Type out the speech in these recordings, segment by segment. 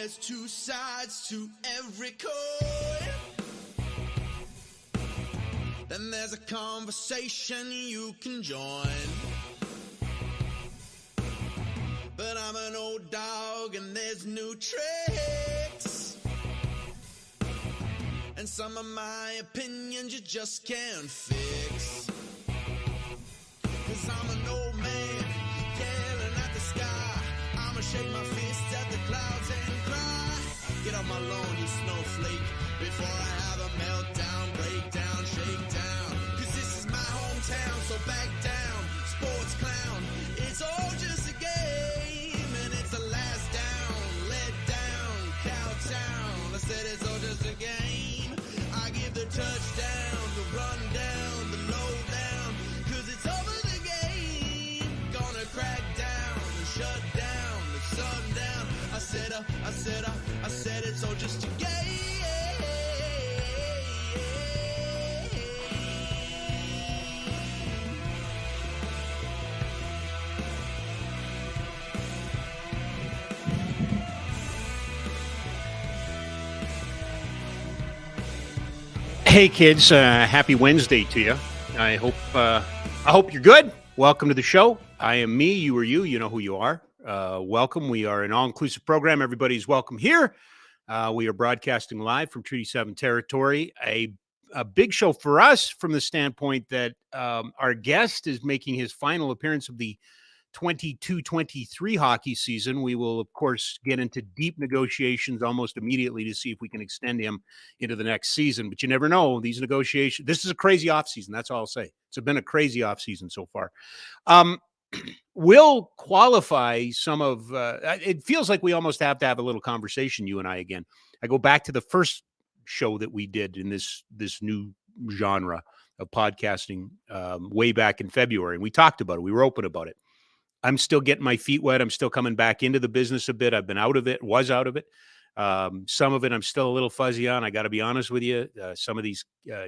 There's two sides to every coin. Then there's a conversation you can join. But I'm an old dog and there's new tricks. And some of my opinions you just can't fix. 'Cause I'm an old man yelling at the sky. I'ma shake my fist at the clouds and cry. Get off my lawn, you snowflake, before I have a meltdown, breakdown, shakedown. 'Cause this is my hometown, so back down, sports clown. It's all just a game, and it's the last down, let down, cowtown. I said it's all just a game. I give the touchdown, the rundown, the lowdown. 'Cause it's over the game, gonna crack down, and shut down, the sundown. I said it's all just a game. Hey kids, happy Wednesday to you. I hope you're good. Welcome to the show. I am me, you are you know who you are. Welcome. We are an all-inclusive program. Everybody's welcome here. We are broadcasting live from Treaty 7 territory. A big show for us from the standpoint that our guest is making his final appearance of the 22-23 hockey season. We will, of course, get into deep negotiations almost immediately to see if we can extend him into the next season. But you never know. These negotiations, this is a crazy offseason. That's all I'll say. It's been a crazy offseason so far. We'll qualify some of, it feels like we almost have to have a little conversation, you and I, again. I go back to the first show that we did in this new genre of podcasting way back in February. And we talked about it. We were open about it. I'm still getting my feet wet. I'm still coming back into the business a bit. I've been out of it, was out of it. Some of it I'm still a little fuzzy on. I got to be honest with you. Some of these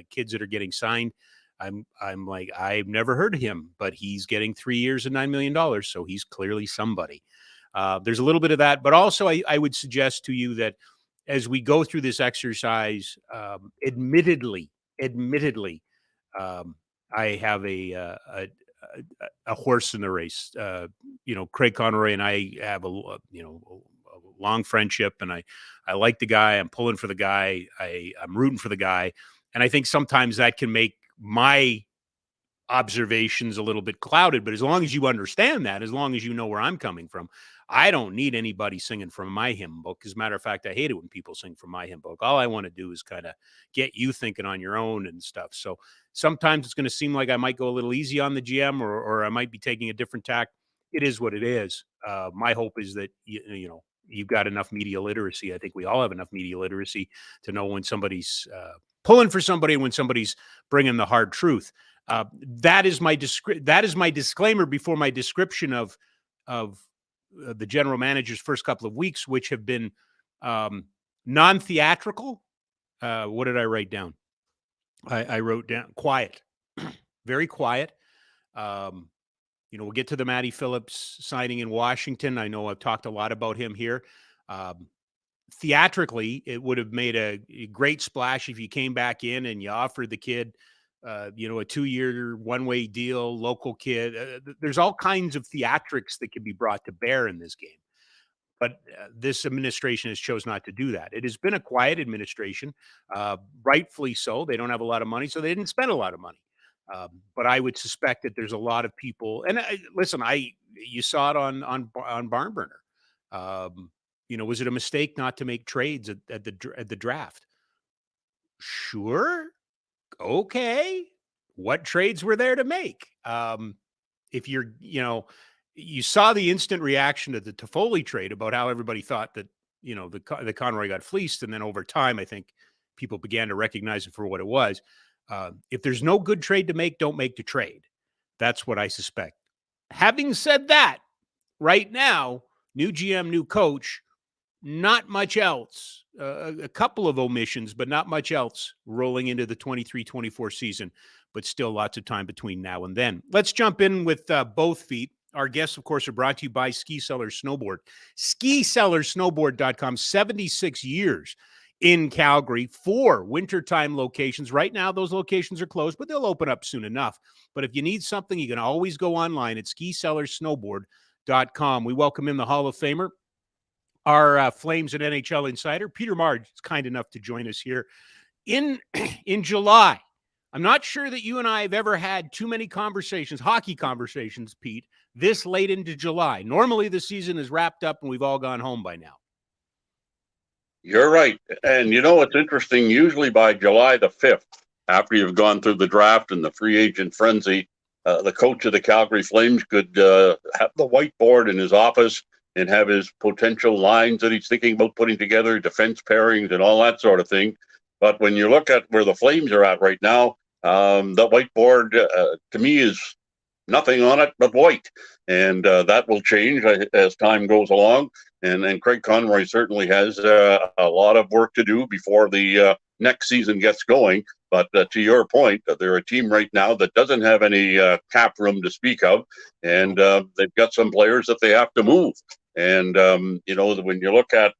kids that are getting signed, I'm like, I've never heard of him, but he's getting 3 years and $9 million. So he's clearly somebody. There's a little bit of that, but also I would suggest to you that as we go through this exercise, admittedly, I have a horse in the race. Craig Conroy and I have a long friendship, and I like the guy. I'm pulling for the guy. I'm rooting for the guy. And I think sometimes that can make my observations a little bit clouded, but as long as you understand that, as long as you know where I'm coming from, I don't need anybody singing from my hymn book. As a matter of fact, I hate it when people sing from my hymn book. All I want to do is kind of get you thinking on your own and stuff. So sometimes it's going to seem like I might go a little easy on the GM, or I might be taking a different tack. It is what it is. My hope is that, you've got enough media literacy. I think we all have enough media literacy to know when somebody's pulling for somebody and when somebody's bringing the hard truth. That is my disclaimer before my description of the general manager's first couple of weeks, which have been non-theatrical. What did I write down? I wrote down quiet, very quiet. We'll get to the Matty Phillips signing in Washington. I know I've talked a lot about him here. Theatrically, it would have made a great splash if you came back in and you offered the kid a 2-year one-way deal, local kid. There's all kinds of theatrics that can be brought to bear in this game. But this administration has chose not to do that. It has been a quiet administration, rightfully so. They don't have a lot of money, so they didn't spend a lot of money. But I would suspect that there's a lot of people. And you saw it on Barn Burner. Was it a mistake not to make trades at the draft? Sure. Okay. What trades were there to make? If you saw the instant reaction to the Toffoli trade about how everybody thought that, the Conroy got fleeced. And then over time, I think people began to recognize it for what it was. If there's no good trade to make, don't make the trade. That's what I suspect. Having said that, right now, new GM, new coach, not much else. A couple of omissions, but not much else rolling into the 23-24 season, but still lots of time between now and then. Let's jump in with both feet. Our guests, of course, are brought to you by Ski Cellar Snowboard. SkiCellarSnowboard.com, 76 years in Calgary, 4 wintertime locations. Right now, those locations are closed, but they'll open up soon enough. But if you need something, you can always go online at SkiCellarSnowboard.com. We welcome in the Hall of Famer, our Flames and NHL insider, Peter Maher, is kind enough to join us here in July. I'm not sure that you and I have ever had too many conversations, hockey conversations, Pete, this late into July. Normally the season is wrapped up and we've all gone home by now. You're right. And you know, it's interesting. Usually by July the 5th, after you've gone through the draft and the free agent frenzy, the coach of the Calgary Flames could have the whiteboard in his office and have his potential lines that he's thinking about putting together, defense pairings and all that sort of thing. But when you look at where the Flames are at right now, the whiteboard to me is nothing on it but white. And that will change as time goes along. And Craig Conroy certainly has a lot of work to do before the next season gets going. But to your point, they're a team right now that doesn't have any cap room to speak of. And they've got some players that they have to move. And, you know, when you look at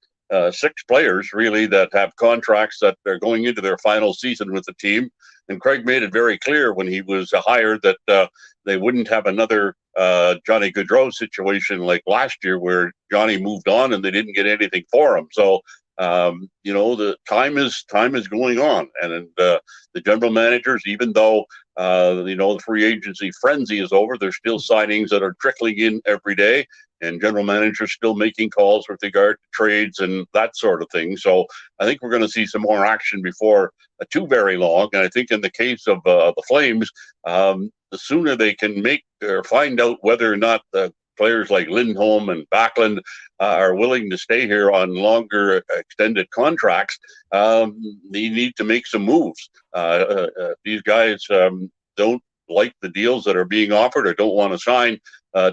6 players really that have contracts that are going into their final season with the team. And Craig made it very clear when he was hired that they wouldn't have another Johnny Gaudreau situation like last year where Johnny moved on and they didn't get anything for him. So, you know, the time is going on. And the general managers, even though, you know, the free agency frenzy is over, there's still signings that are trickling in every day. And general managers still making calls with regard to trades and that sort of thing. So I think we're going to see some more action before too very long. And I think in the case of the Flames, the sooner they can make or find out whether or not the players like Lindholm and Backlund are willing to stay here on longer extended contracts, they need to make some moves. These guys don't like the deals that are being offered or don't want to sign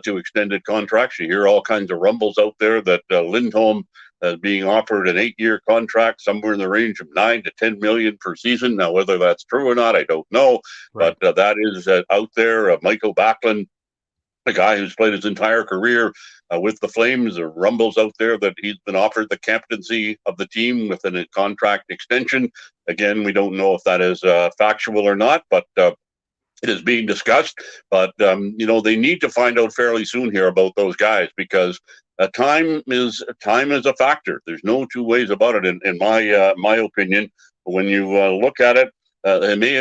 to extended contracts. You hear all kinds of rumbles out there that Lindholm is being offered an 8-year contract, somewhere in the range of $9 to $10 million per season. Now, whether that's true or not, I don't know. Right. But that is out there. Michael Backlund, a guy who's played his entire career with the Flames, rumbles out there that he's been offered the captaincy of the team with a contract extension. Again, we don't know if that is factual or not, but it is being discussed. But, you know, they need to find out fairly soon here about those guys because time is a factor. There's no two ways about it, in my opinion. When you look at it, they may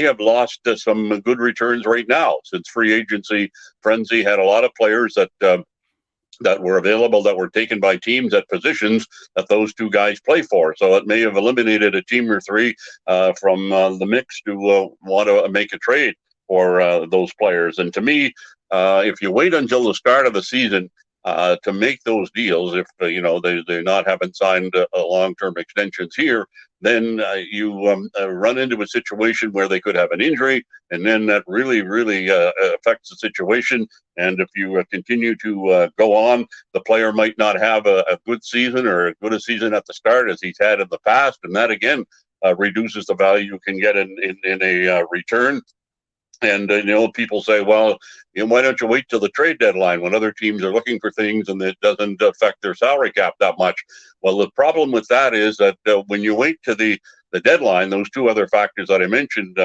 have lost some good returns right now since free agency frenzy had a lot of players that were available that were taken by teams at positions that those two guys play for. So it may have eliminated a team or 3 from the mix to want to make a trade for those players. And to me, if you wait until the start of the season to make those deals, if you know they haven't signed long-term extensions here, then you run into a situation where they could have an injury, and then that really affects the situation. And if you continue to go on, the player might not have a good season or as good a season at the start as he's had in the past, and that again reduces the value you can get in a return. And, you know, people say, well, you know, why don't you wait till the trade deadline when other teams are looking for things and it doesn't affect their salary cap that much? Well, the problem with that is that when you wait to the deadline, those 2 other factors that I mentioned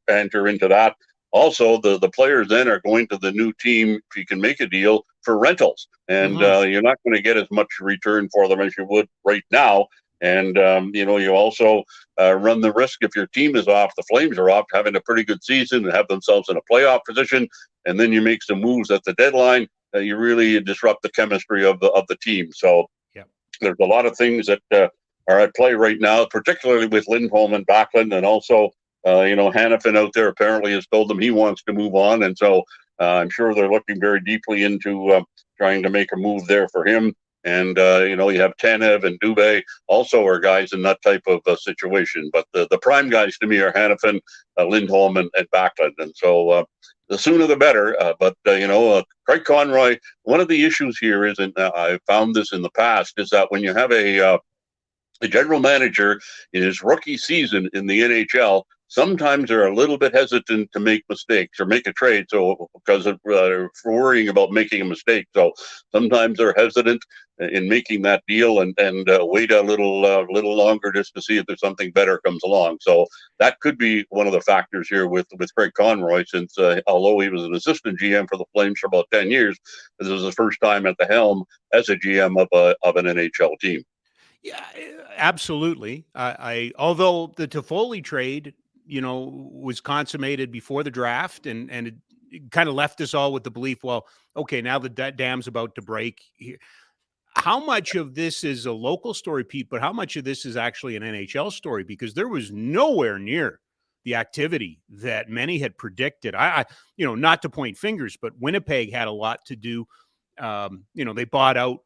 enter into that. Also, the players then are going to the new team, if you can make a deal, for rentals. And you're not going to get as much return for them as you would right now. And, you know, you also run the risk if your team is off, the Flames are off, having a pretty good season and have themselves in a playoff position, and then you make some moves at the deadline, you really disrupt the chemistry of the team. So there's a lot of things that are at play right now, particularly with Lindholm and Backlund, and also, you know, Hanifin out there apparently has told them he wants to move on. And so I'm sure they're looking very deeply into trying to make a move there for him. And, you know, you have Tanev and Dubé also are guys in that type of situation. But the prime guys to me are Hanifin, Lindholm, and Backlund. And so the sooner the better. But, you know, Craig Conroy, one of the issues here is, and I found this in the past, is that when you have a general manager in his rookie season in the NHL sometimes they're a little bit hesitant to make mistakes or make a trade, so because of worrying about making a mistake. So sometimes they're hesitant in making that deal and wait a little longer just to see if there's something better comes along. So that could be one of the factors here with Craig Conroy, since although he was an assistant GM for the Flames for about 10 years, this was his first time at the helm as a GM of an NHL team. Yeah, absolutely. Although the Toffoli trade, was consummated before the draft, and it kind of left us all with the belief, well, okay, now the dam's about to break. How much of this is a local story, Pete, but how much of this is actually an NHL story? Because there was nowhere near the activity that many had predicted. I not to point fingers, but Winnipeg had a lot to do. They bought out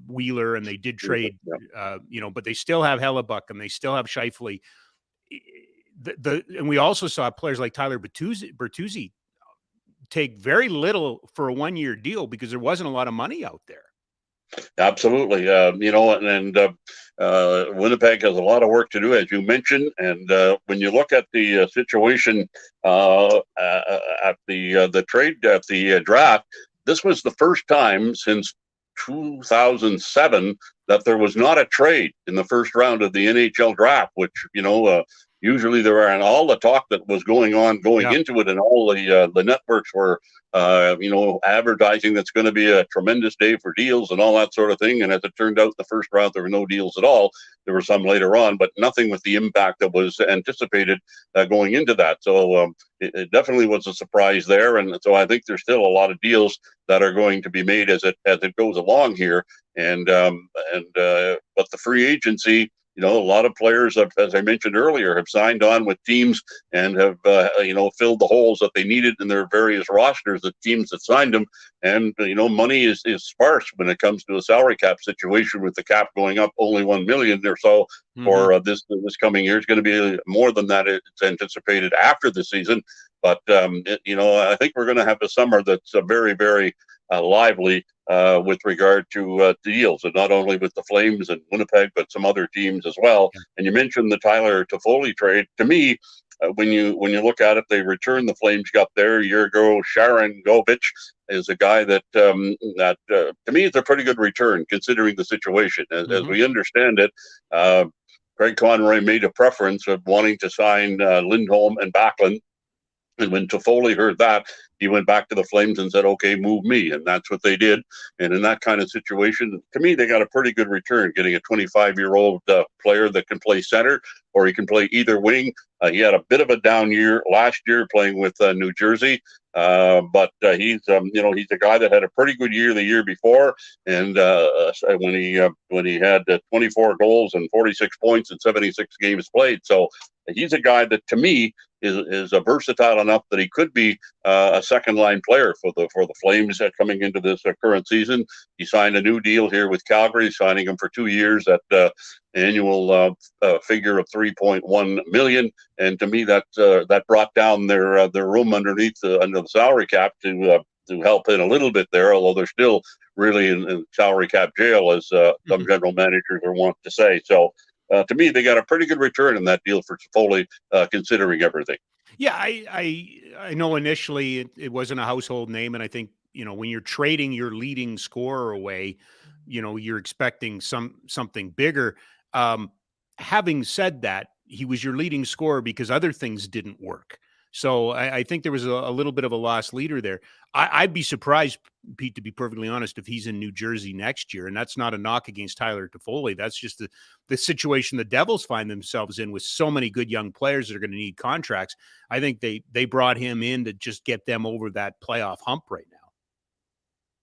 Wheeler, and they did trade, but they still have Hellebuck and they still have Scheifele. And we also saw players like Tyler Bertuzzi take very little for a 1-year deal because there wasn't a lot of money out there. Absolutely. Winnipeg has a lot of work to do, as you mentioned. And when you look at the situation at the trade, at the draft, this was the first time since 2007 that there was not a trade in the first round of the NHL draft, which, usually there are, and all the talk that was going into it, and all the networks were, advertising that's going to be a tremendous day for deals and all that sort of thing. And as it turned out, the first round, there were no deals at all. There were some later on, but nothing with the impact that was anticipated going into that. So it definitely was a surprise there. And so I think there's still a lot of deals that are going to be made as it goes along here. But the free agency, a lot of players, as I mentioned earlier, have signed on with teams and have, filled the holes that they needed in their various rosters, the teams that signed them. And, money is sparse when it comes to a salary cap situation, with the cap going up only $1 million or so for this coming year. It's going to be more than that. It's anticipated after the season. But, I think we're going to have a summer that's very, very lively with regard to deals, and not only with the Flames and Winnipeg, but some other teams as well. Yeah. And you mentioned the Tyler Toffoli trade. To me, when you look at it, they returned the Flames got there a year ago. Sharon Govich is a guy that to me is a pretty good return considering the situation. As we understand it, Craig Conroy made a preference of wanting to sign Lindholm and Backlund. And when Toffoli heard that, he went back to the Flames and said, okay, move me. And that's what they did. And in that kind of situation, to me, they got a pretty good return, getting a 25-year-old player that can play center, or he can play either wing. He had a bit of a down year last year playing with New Jersey. But he's a guy that had a pretty good year the year before. And when he had 24 goals and 46 points in 76 games played. So he's a guy that, to me, is versatile enough that he could be a second line player for the Flames coming into this current season. He signed a new deal here with Calgary, signing him for 2 years at annual figure of $3.1 million. And to me, that brought down their room under the salary cap to help in a little bit there, although they're still really in salary cap jail, as some general managers are wont to say. So to me, they got a pretty good return in that deal for Toffoli, considering everything. Yeah, I know initially it wasn't a household name, and I think, when you're trading your leading scorer away, you're expecting something bigger. Having said that, he was your leading scorer because other things didn't work. So I think there was a little bit of a lost leader there. I'd be surprised, Pete, to be perfectly honest, if he's in New Jersey next year. And that's not a knock against Tyler Toffoli. That's just the situation the Devils find themselves in, with so many good young players that are going to need contracts. I think they brought him in to just get them over that playoff hump right now.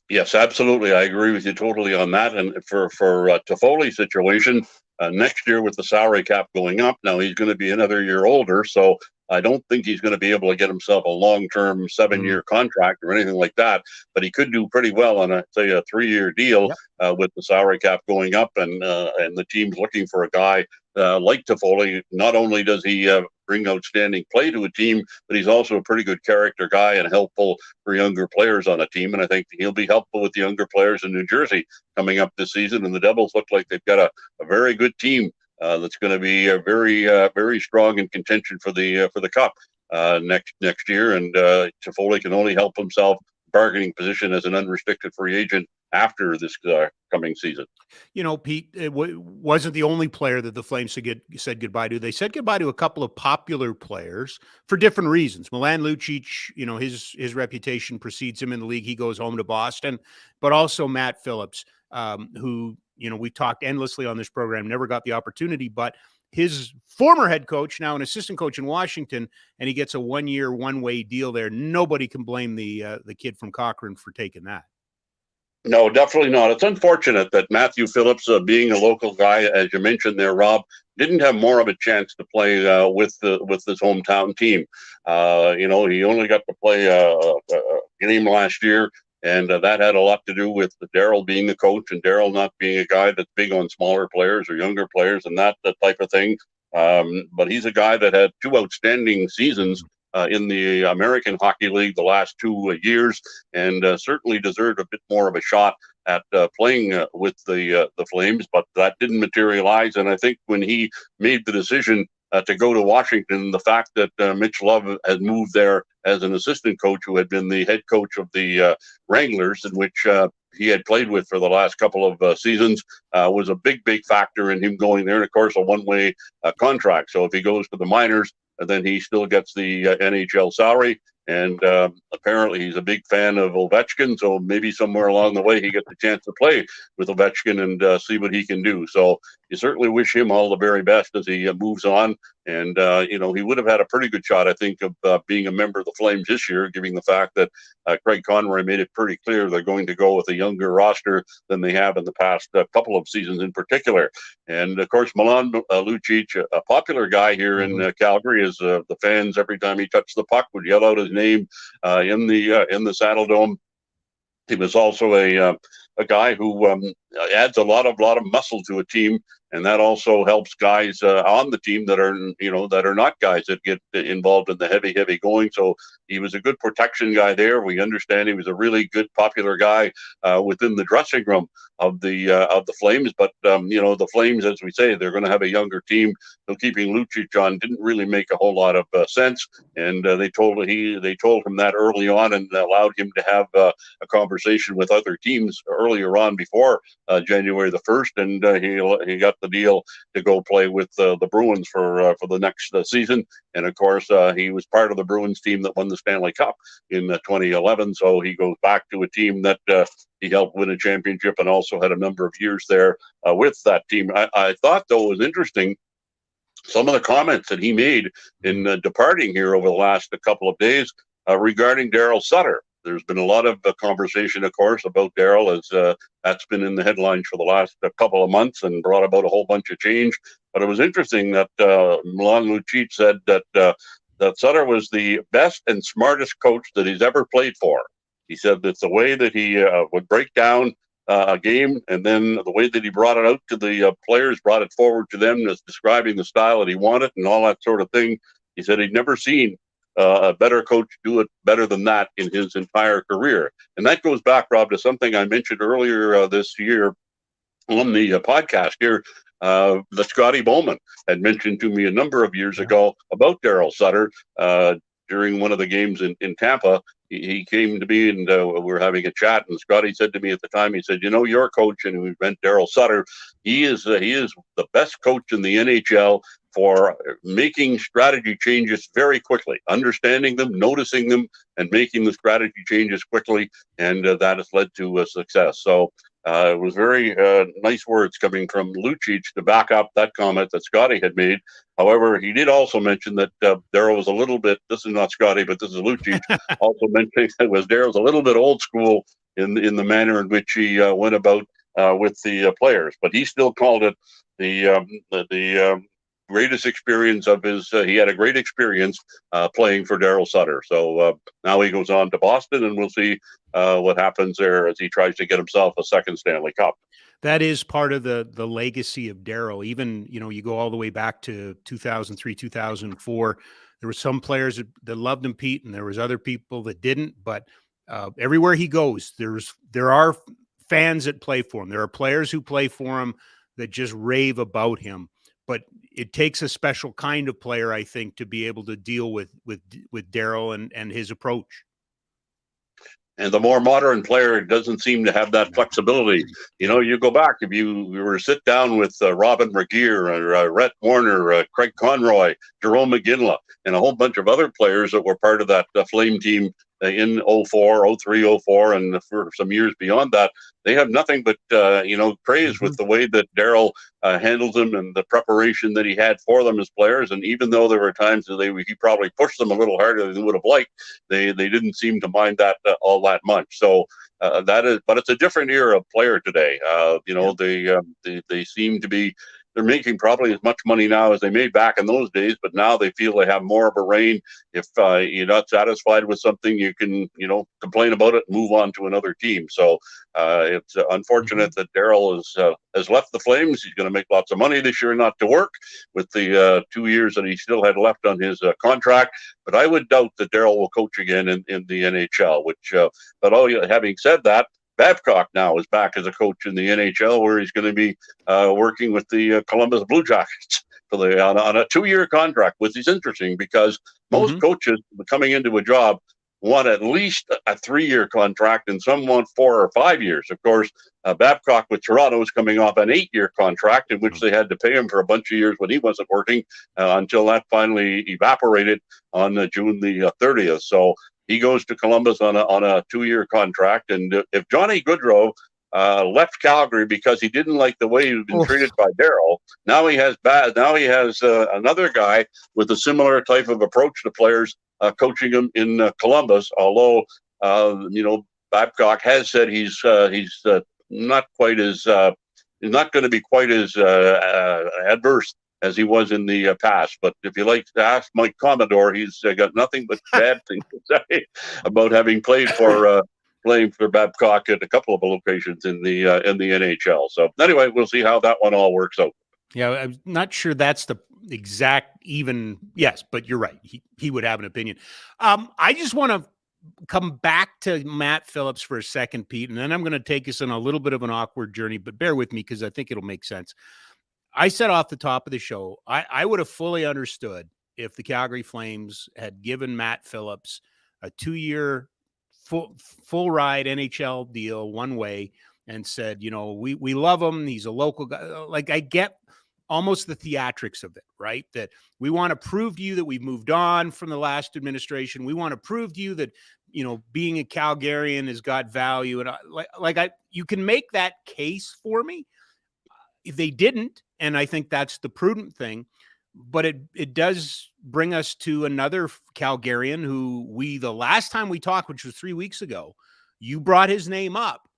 Yes, absolutely. I agree with you totally on that. And for Toffoli's situation, next year with the salary cap going up, now he's going to be another year older. So I don't think he's going to be able to get himself a long-term 7-year contract or anything like that, but he could do pretty well on a 3-year deal with the salary cap going up, and the team's looking for a guy like Toffoli. Not only does he bring outstanding play to a team, but he's also a pretty good character guy and helpful for younger players on a team. And I think he'll be helpful with the younger players in New Jersey coming up this season. And the Devils look like they've got a very good team that's going to be very strong in contention for the Cup next year. And Toffoli can only help himself bargaining position as an unrestricted free agent after this coming season. You know, Pete, it wasn't the only player that the Flames said goodbye to. They said goodbye to a couple of popular players for different reasons. Milan Lucic, you know, his reputation precedes him in the league. He goes home to Boston, but also Matt Phillips, who, you know, we talked endlessly on this program, never got the opportunity, but his former head coach, now an assistant coach in Washington, and he gets a 1-year, one-way deal there. Nobody can blame the kid from Cochrane for taking that. No, definitely not. It's unfortunate that Matthew Phillips, being a local guy, as you mentioned there, Rob, didn't have more of a chance to play with his hometown team. You know, he only got to play a game last year, and that had a lot to do with Darryl being the coach and Darryl not being a guy that's big on smaller players or younger players and that type of thing. But he's a guy that had 2 outstanding seasons in the American Hockey League the last 2 years, and certainly deserved a bit more of a shot at playing with the Flames, but that didn't materialize. And I think when he made the decision to go to Washington, the fact that Mitch Love had moved there as an assistant coach, who had been the head coach of the Wranglers, in which he had played with for the last couple of seasons, was a big factor in him going there. And of course, a one-way contract. So if he goes to the minors, then he still gets the NHL salary. And apparently he's a big fan of Ovechkin, so maybe somewhere along the way he gets a chance to play with Ovechkin and see what he can do. So you certainly wish him all the very best as he moves on. And, you know, he would have had a pretty good shot, I think, of being a member of the Flames this year, given the fact that Craig Conroy made it pretty clear they're going to go with a younger roster than they have in the past couple of seasons in particular. And, of course, Milan Lucic, a popular guy here in Calgary, is the fans, every time he touched the puck, would yell out his name in the Saddle Dome. He was also a guy who adds a lot of muscle to a team, and that also helps guys on the team that are not guys that get involved in the heavy going. So he was a good protection guy there. We understand he was a really good, popular guy within the dressing room of the Flames. But you know, the Flames, as we say, they're going to have a younger team. So keeping Lucic on didn't really make a whole lot of sense. And they told him that early on, and allowed him to have a conversation with other teams earlier on before January the 1st, and he got the deal to go play with the Bruins for the next season. And of course, he was part of the Bruins team that won the Stanley Cup in 2011. So he goes back to a team that he helped win a championship, and also had a number of years there with that team. I thought, though, it was interesting some of the comments that he made in departing here over the last couple of days regarding Darryl Sutter. There's been a lot of conversation, of course, about Darryl, as that's been in the headlines for the last couple of months and brought about a whole bunch of change. But it was interesting that Milan Lucic said that Sutter was the best and smartest coach that he's ever played for. He said that the way that he would break down a game, and then the way that he brought it out to the players, brought it forward to them, as describing the style that he wanted and all that sort of thing. He said he'd never seen a better coach do it better than that in his entire career. And that goes back, Rob, to something I mentioned earlier this year on the podcast here, that Scotty Bowman had mentioned to me a number of years ago about Darryl Sutter during one of the games in Tampa. He came to me, and we were having a chat, and Scotty said to me at the time, he said, you know, your coach, and we meant Darryl Sutter, he is the best coach in the NHL for making strategy changes very quickly, understanding them, noticing them, and making the strategy changes quickly, and that has led to success. So it was very nice words coming from Lucic to back up that comment that Scotty had made. However, he did also mention that Darryl was a little bit, this is not Scotty, but this is Lucic, also mentioning that Darryl's a little bit old school in the manner in which he went about with the players. But he still called it the greatest experience of his. He had a great experience playing for Darryl Sutter. So now he goes on to Boston, and we'll see what happens there as he tries to get himself a second Stanley Cup. That is part of the legacy of Darryl. Even, you know, you go all the way back to 2003, 2004. There were some players that loved him, Pete, and there was other people that didn't. But everywhere he goes, there are fans that play for him. There are players who play for him that just rave about him. but it takes a special kind of player, I think, to be able to deal with Darryl and his approach. And the more modern player doesn't seem to have that flexibility. You know, you go back, if you were to sit down with Robin Regeer or Rhett Warner, Craig Conroy, Jerome McGinley, and a whole bunch of other players that were part of that Flame team in 04, 03, 04, and for some years beyond that, they have nothing but, praise with the way that Darryl handles them and the preparation that he had for them as players. And even though there were times that he probably pushed them a little harder than they would have liked, they didn't seem to mind that all that much. So but it's a different era of player today. They seem to be, they're making probably as much money now as they made back in those days, but now they feel they have more of a reign. If you're not satisfied with something, you can, complain about it and move on to another team. So it's unfortunate that Darryl has left the Flames. He's going to make lots of money this year not to work with the 2 years that he still had left on his contract. But I would doubt that Darryl will coach again in the NHL, having said that, Babcock now is back as a coach in the NHL, where he's going to be working with the Columbus Blue Jackets on a 2-year contract, which is interesting because most coaches coming into a job want at least a 3-year contract, and some want 4 or 5 years. Of course, Babcock with Toronto is coming off an 8-year contract in which they had to pay him for a bunch of years when he wasn't working until that finally evaporated on June the 30th. So he goes to Columbus on a 2-year contract. And if Johnny Gaudreau left Calgary because he didn't like the way he had been treated by Darryl, now he has another guy with a similar type of approach to players coaching him in Columbus. Although Babcock has said he's not quite as he's not going to be quite as adverse as he was in the past. But if you like to ask Mike Commodore, he's got nothing but bad things to say about having played for Babcock at a couple of locations in the NHL. So anyway, we'll see how that one all works out. Yeah, I'm not sure that's the exact yes, but you're right. He would have an opinion. I just want to come back to Matt Phillips for a second, Pete, and then I'm going to take us on a little bit of an awkward journey, but bear with me because I think it'll make sense. I said off the top of the show, I would have fully understood if the Calgary Flames had given Matt Phillips a 2-year full ride NHL deal one way and said, we love him. He's a local guy. Like, I get almost the theatrics of it, right? That we want to prove to you that we've moved on from the last administration. We want to prove to you that, being a Calgarian has got value. And you can make that case for me. If they didn't, and I think that's the prudent thing, but it does bring us to another Calgarian who the last time we talked, which was 3 weeks ago, you brought his name up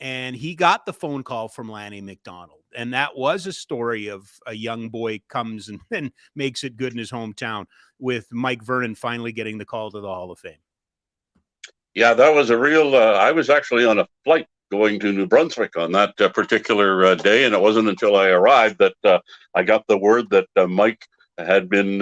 and he got the phone call from Lanny McDonald. And that was a story of a young boy comes and then makes it good in his hometown, with Mike Vernon finally getting the call to the Hall of Fame. Yeah, that was a real, I was actually on a flight going to New Brunswick on that particular day. And it wasn't until I arrived that I got the word that Mike had been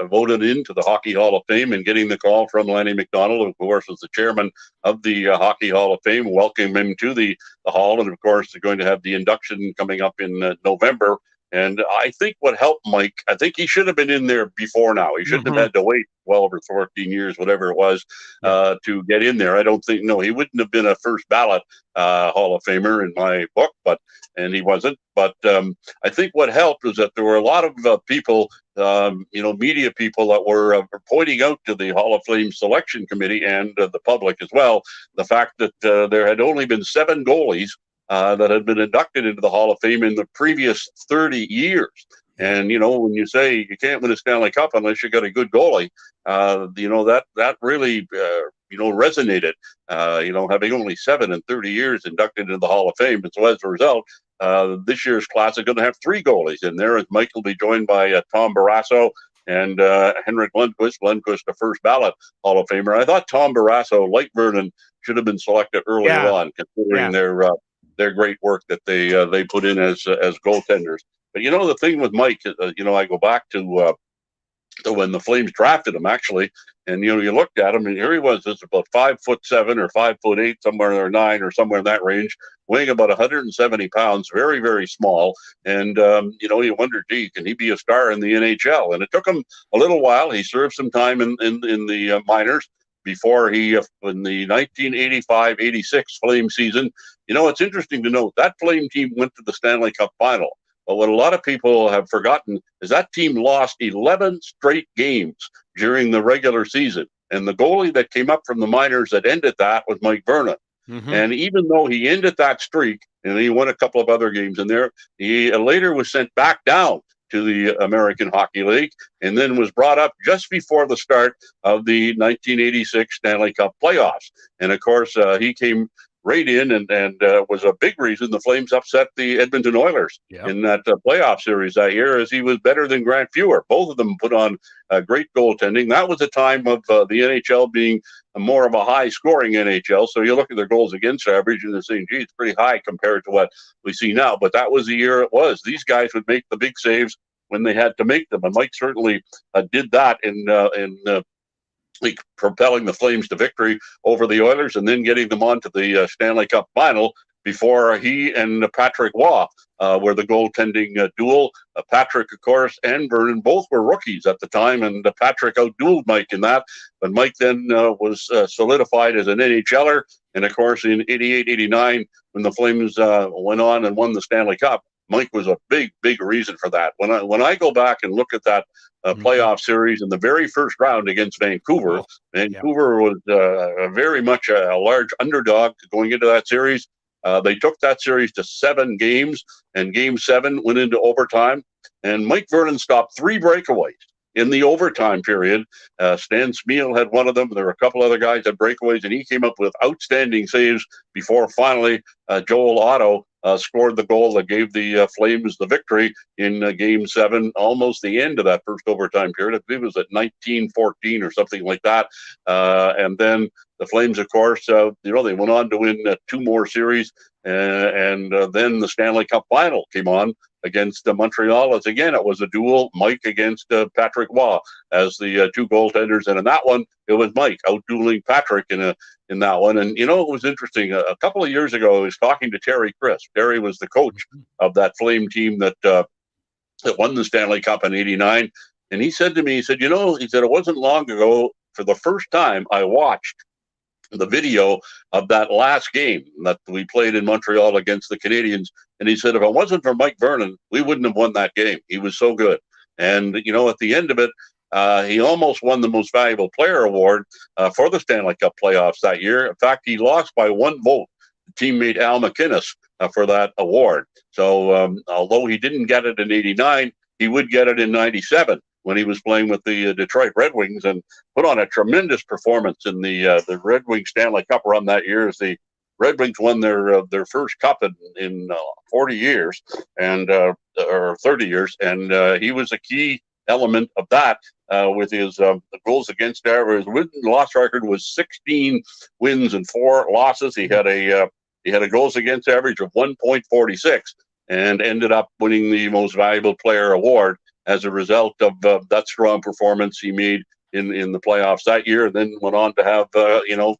voted into the Hockey Hall of Fame, and getting the call from Lanny McDonald, who of course was the chairman of the Hockey Hall of Fame, welcoming him to the Hall. And of course, they're going to have the induction coming up in November. And I think what helped Mike, I think he should have been in there before now. He shouldn't have had to wait well over 14 years, whatever it was, to get in there. I don't think, he wouldn't have been a first ballot Hall of Famer in my book, and he wasn't. But I think what helped was that there were a lot of people, media people that were pointing out to the Hall of Fame selection committee and the public as well, the fact that there had only been 7 goalies that had been inducted into the Hall of Fame in the previous 30 years. And, when you say you can't win a Stanley Cup unless you got a good goalie, that really, resonated, having only 7 in 30 years inducted into the Hall of Fame. And so as a result, this year's class is going to have 3 goalies in there, as Mike will be joined by Tom Barrasso and Henrik Lundqvist. Lundqvist, a first ballot Hall of Famer. I thought Tom Barrasso, like Vernon, should have been selected earlier on, considering their great work that they put in as goaltenders. But the thing with Mike, I go back to So when the Flames drafted him, actually, and you looked at him, and here he was, this about 5'7" or 5'8", somewhere or 9 or somewhere in that range, weighing about 170 pounds, very, very small. And you wonder, gee, can he be a star in the NHL? And it took him a little while. He served some time in the minors before he, in the 1985-86 Flame season. It's interesting to note that Flame team went to the Stanley Cup final. But what a lot of people have forgotten is that team lost 11 straight games during the regular season. And the goalie that came up from the minors that ended that was Mike Vernon. Mm-hmm. And even though he ended that streak, and he won a couple of other games in there, he later was sent back down to the American Hockey League and then was brought up just before the start of the 1986 Stanley Cup playoffs. And, of course, he came right in and was a big reason the Flames upset the Edmonton Oilers in that playoff series that year, as he was better than Grant Fuhr. Both of them put on great goaltending. That was a time of the NHL being more of a high-scoring NHL, so you look at their goals against average and they're saying, gee, it's pretty high compared to what we see now. But that was the year it was. These guys would make the big saves when they had to make them, and Mike certainly did that in propelling the Flames to victory over the Oilers and then getting them on to the Stanley Cup final before he and Patrick Waugh were the goaltending duel. Patrick, of course, and Vernon both were rookies at the time, and Patrick outdueled Mike in that. But Mike then was solidified as an NHLer. And, of course, in 88-89, when the Flames went on and won the Stanley Cup, Mike was a big, big reason for that. When I go back and look at that playoff series in the very first round against Vancouver, Vancouver was very much a large underdog going into that series. They took that series to 7 games, and Game 7 went into overtime. And Mike Vernon stopped 3 breakaways in the overtime period. Stan Smeal had one of them. There were a couple other guys that breakaways, and he came up with outstanding saves before finally Joel Otto scored the goal that gave the Flames the victory in Game 7, almost the end of that first overtime period. I believe it was at 19-14 or something like that. And then the Flames, of course, they went on to win 2 more series. And then the Stanley Cup final came on against Montreal. As again, it was a duel, Mike against Patrick Waugh as the 2 goaltenders. And in that one, it was Mike outdueling Patrick in that one. And, it was interesting. A couple of years ago, I was talking to Terry Crisp. Terry was the coach of that Flame team that won the Stanley Cup in 89. And he said to me, he said, it wasn't long ago, for the first time, I watched the video of that last game that we played in Montreal against the Canadiens. And he said, if it wasn't for Mike Vernon, we wouldn't have won that game. He was so good. And, at the end of it, he almost won the Most Valuable Player award for the Stanley Cup playoffs that year. In fact, he lost by 1 vote, teammate Al McInnes, for that award. So although he didn't get it in 89, he would get it in 97 when he was playing with the Detroit Red Wings and put on a tremendous performance in the Red Wings Stanley Cup run that year, as the Red Wings won their first cup in 40 years or 30 years. And he was a key element of that with his goals against average. His win-loss record was 16 wins and 4 losses. He had a goals against average of 1.46 and ended up winning the Most Valuable Player award as a result of that strong performance he made in the playoffs that year, and then went on to have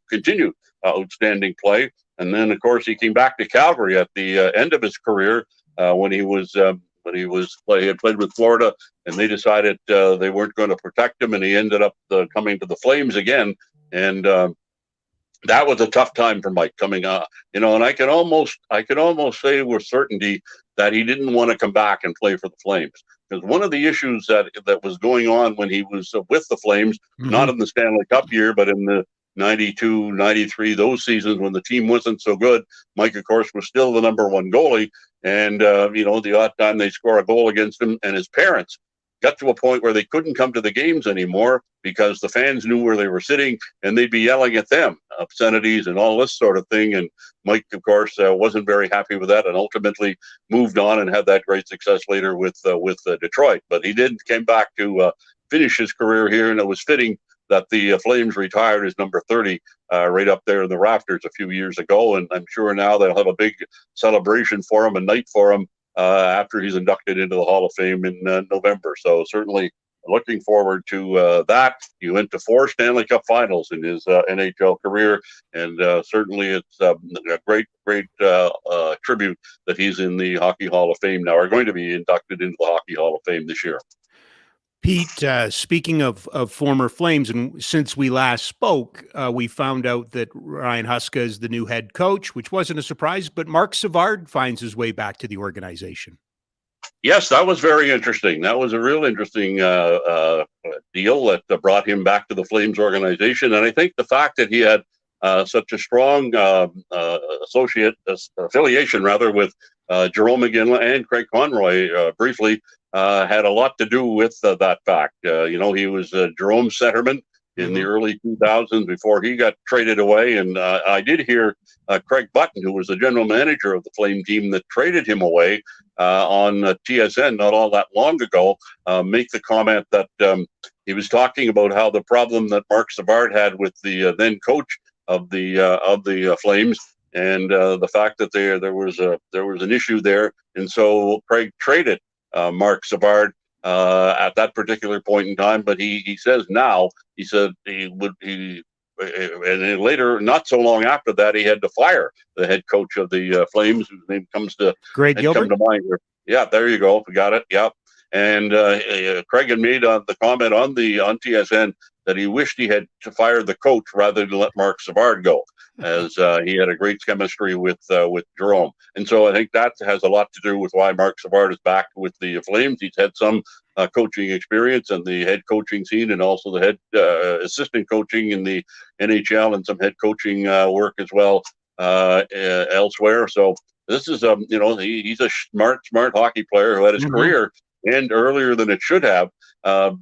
continued outstanding play. And then, of course, he came back to Calgary at the end of his career when he had played with Florida, and they decided they weren't going to protect him, and he ended up coming to the Flames again. And that was a tough time for Mike coming out, and I could almost say with certainty that he didn't want to come back and play for the Flames. Because one of the issues that was going on when he was with the Flames, not in the Stanley Cup year, but in the 92, 93, those seasons when the team wasn't so good, Mike, of course, was still the number 1 goalie. And, the odd time they score a goal against him, and his parents got to a point where they couldn't come to the games anymore because the fans knew where they were sitting and they'd be yelling at them, obscenities and all this sort of thing. And Mike, of course, wasn't very happy with that and ultimately moved on and had that great success later with Detroit. But he came back to finish his career here, and it was fitting that the Flames retired his number 30 right up there in the rafters a few years ago. And I'm sure now they'll have a big celebration for him, a night for him, after he's inducted into the Hall of Fame in November. So certainly looking forward to that. He went to 4 Stanley Cup finals in his NHL career, and certainly it's a great tribute that he's in the Hockey Hall of Fame now, are going to be inducted into the Hockey Hall of Fame this year. Pete, speaking of former Flames, and since we last spoke, we found out that Ryan Huska is the new head coach, which wasn't a surprise, but Mark Savard finds his way back to the organization. Yes, that was very interesting. That was a real interesting deal that brought him back to the Flames organization. And I think the fact that he had such a strong affiliation with Jerome McGinley and Craig Conroy briefly had a lot to do with that fact. He was Jerome's centerman in the early 2000s before he got traded away. And I did hear Craig Button, who was the general manager of the Flame team that traded him away on TSN not all that long ago, make the comment that he was talking about how the problem that Mark Savard had with the then coach of the Flames, and the fact that there was an issue there, and so Craig traded Mark Savard at that particular point in time. But he says now, he said and then later, not so long after that, he had to fire the head coach of the Flames, whose name comes to mind here. Yeah, there you go. We got it. Yeah. And Craig had made the comment on TSN that he wished he had to fire the coach rather than let Mark Savard go, as he had a great chemistry with Jerome. And so I think that has a lot to do with why Mark Savard is back with the Flames. He's had some coaching experience in the head coaching scene, and also the head assistant coaching in the NHL, and some head coaching work as well elsewhere. So this is he's a smart hockey player who had his career end earlier than it should have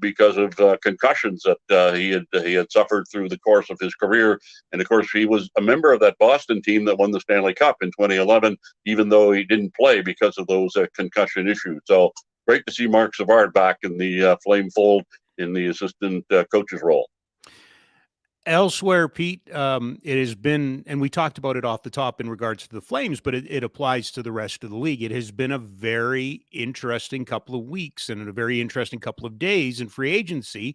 because of concussions that he had suffered through the course of his career. And of course, he was a member of that Boston team that won the Stanley Cup in 2011, even though he didn't play because of those concussion issues. So great to see Mark Savard back in the Flame fold in the assistant coach's role. Elsewhere, Pete, it has been, and we talked about it off the top in regards to the Flames, but it applies to the rest of the league. It has been a very interesting couple of weeks and a very interesting couple of days in free agency.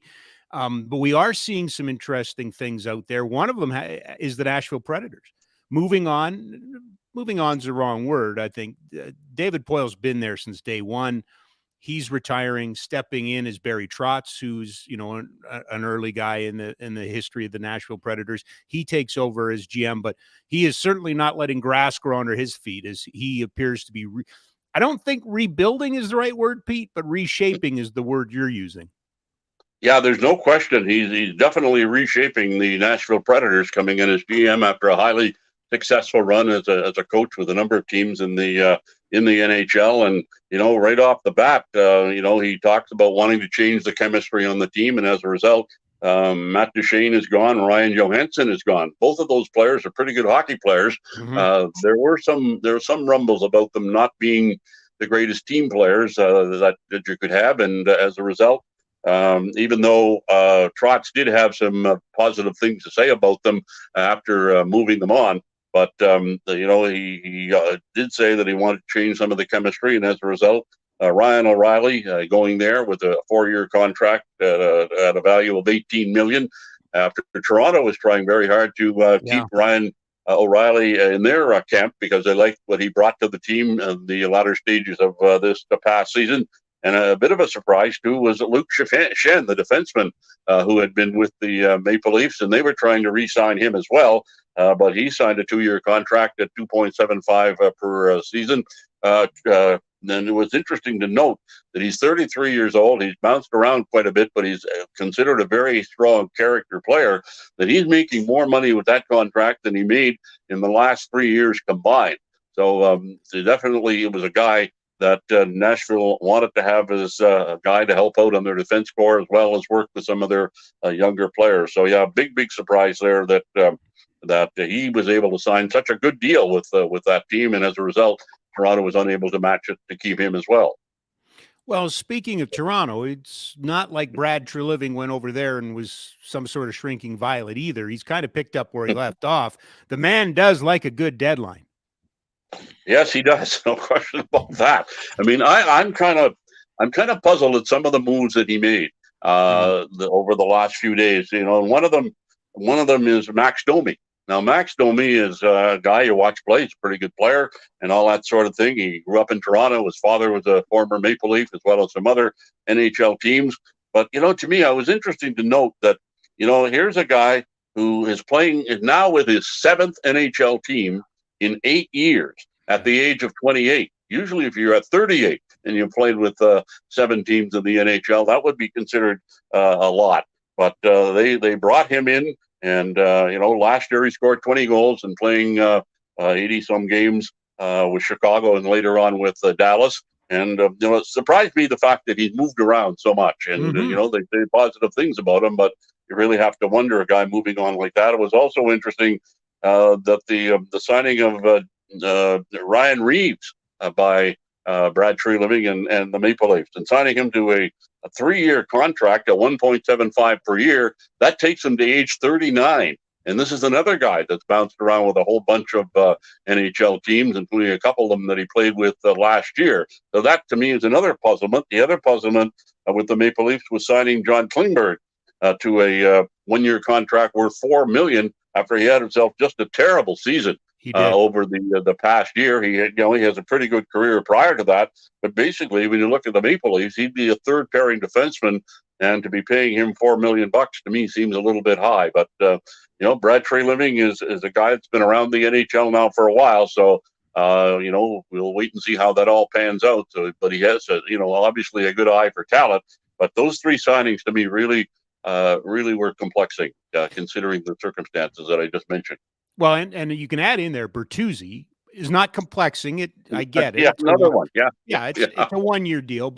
But we are seeing some interesting things out there. One of them is the Nashville Predators. Moving on is the wrong word. I think David Poile's been there since day one. He's retiring. Stepping in is Barry Trotz, who's an early guy in the history of the Nashville Predators. He takes over as GM, but he is certainly not letting grass grow under his feet, as he appears to be. I don't think rebuilding is the right word, Pete, but reshaping is the word you're using. Yeah, there's no question. He's definitely reshaping the Nashville Predators, coming in as GM after a highly successful run as a coach with a number of teams in the NHL. And right off the bat, he talks about wanting to change the chemistry on the team, and as a result, Matt Duchene is gone, Ryan Johansson is gone. Both of those players are pretty good hockey players. There were some rumbles about them not being the greatest team players that you could have, and as a result, even though Trotz did have some positive things to say about them after moving them on. But, he did say that he wanted to change some of the chemistry. And as a result, Ryan O'Reilly going there with a 4-year contract at a value of $18 million, after Toronto was trying very hard to keep Ryan O'Reilly in their camp, because they liked what he brought to the team in the latter stages of the past season. And a bit of a surprise, too, was Luke Schenn, the defenseman, who had been with the Maple Leafs, and they were trying to re-sign him as well. But he signed a 2-year contract at $2.75 per season. And it was interesting to note that he's 33 years old. He's bounced around quite a bit, but he's considered a very strong character player, that he's making more money with that contract than he made in the last 3 years combined. So definitely it was a guy that Nashville wanted to have as a guy to help out on their defense corps, as well as work with some of their younger players. So yeah, big surprise there that he was able to sign such a good deal with that team, and as a result, Toronto was unable to match it to keep him as well. Well, speaking of Toronto, it's not like Brad Treliving went over there and was some sort of shrinking violet either. He's kind of picked up where he left off. The man does like a good deadline. Yes, he does. No question about that. I mean, I'm kind of puzzled at some of the moves that he made. over the last few days. And one of them is Max Domi. Now, Max Domi is a guy you watch play. He's a pretty good player and all that sort of thing. He grew up in Toronto. His father was a former Maple Leaf as well as some other NHL teams. But, to me, it was interesting to note that, here's a guy who is now with his 7th NHL team in 8 years at the age of 28. Usually if you're at 38 and you played with 7 teams in the NHL, that would be considered a lot. But they brought him in. And, last year he scored 20 goals and playing 80-some games with Chicago and later on with Dallas. And, it surprised me the fact that he's moved around so much. And, they say positive things about him, but you really have to wonder a guy moving on like that. It was also interesting that the signing of Ryan Reeves by Brad Treliving and the Maple Leafs, and signing him to a 3-year contract at $1.75 per year, that takes him to age 39. And this is another guy that's bounced around with a whole bunch of NHL teams, including a couple of them that he played with last year. So that, to me, is another puzzlement. The other puzzlement with the Maple Leafs was signing John Klingberg to a 1-year contract worth $4 million after he had himself just a terrible season. Over the past year. He has a pretty good career prior to that. But basically, when you look at the Maple Leafs, he'd be a third pairing defenseman, and to be paying him $4 million to me seems a little bit high. But Brad Treliving is a guy that's been around the NHL now for a while, so we'll wait and see how that all pans out. So, but he has obviously a good eye for talent. But those 3 signings to me really were complexing, considering the circumstances that I just mentioned. Well, and you can add in there, Bertuzzi is not complexing it. I get it. Yeah, another one. Yeah. It's a 1-year deal,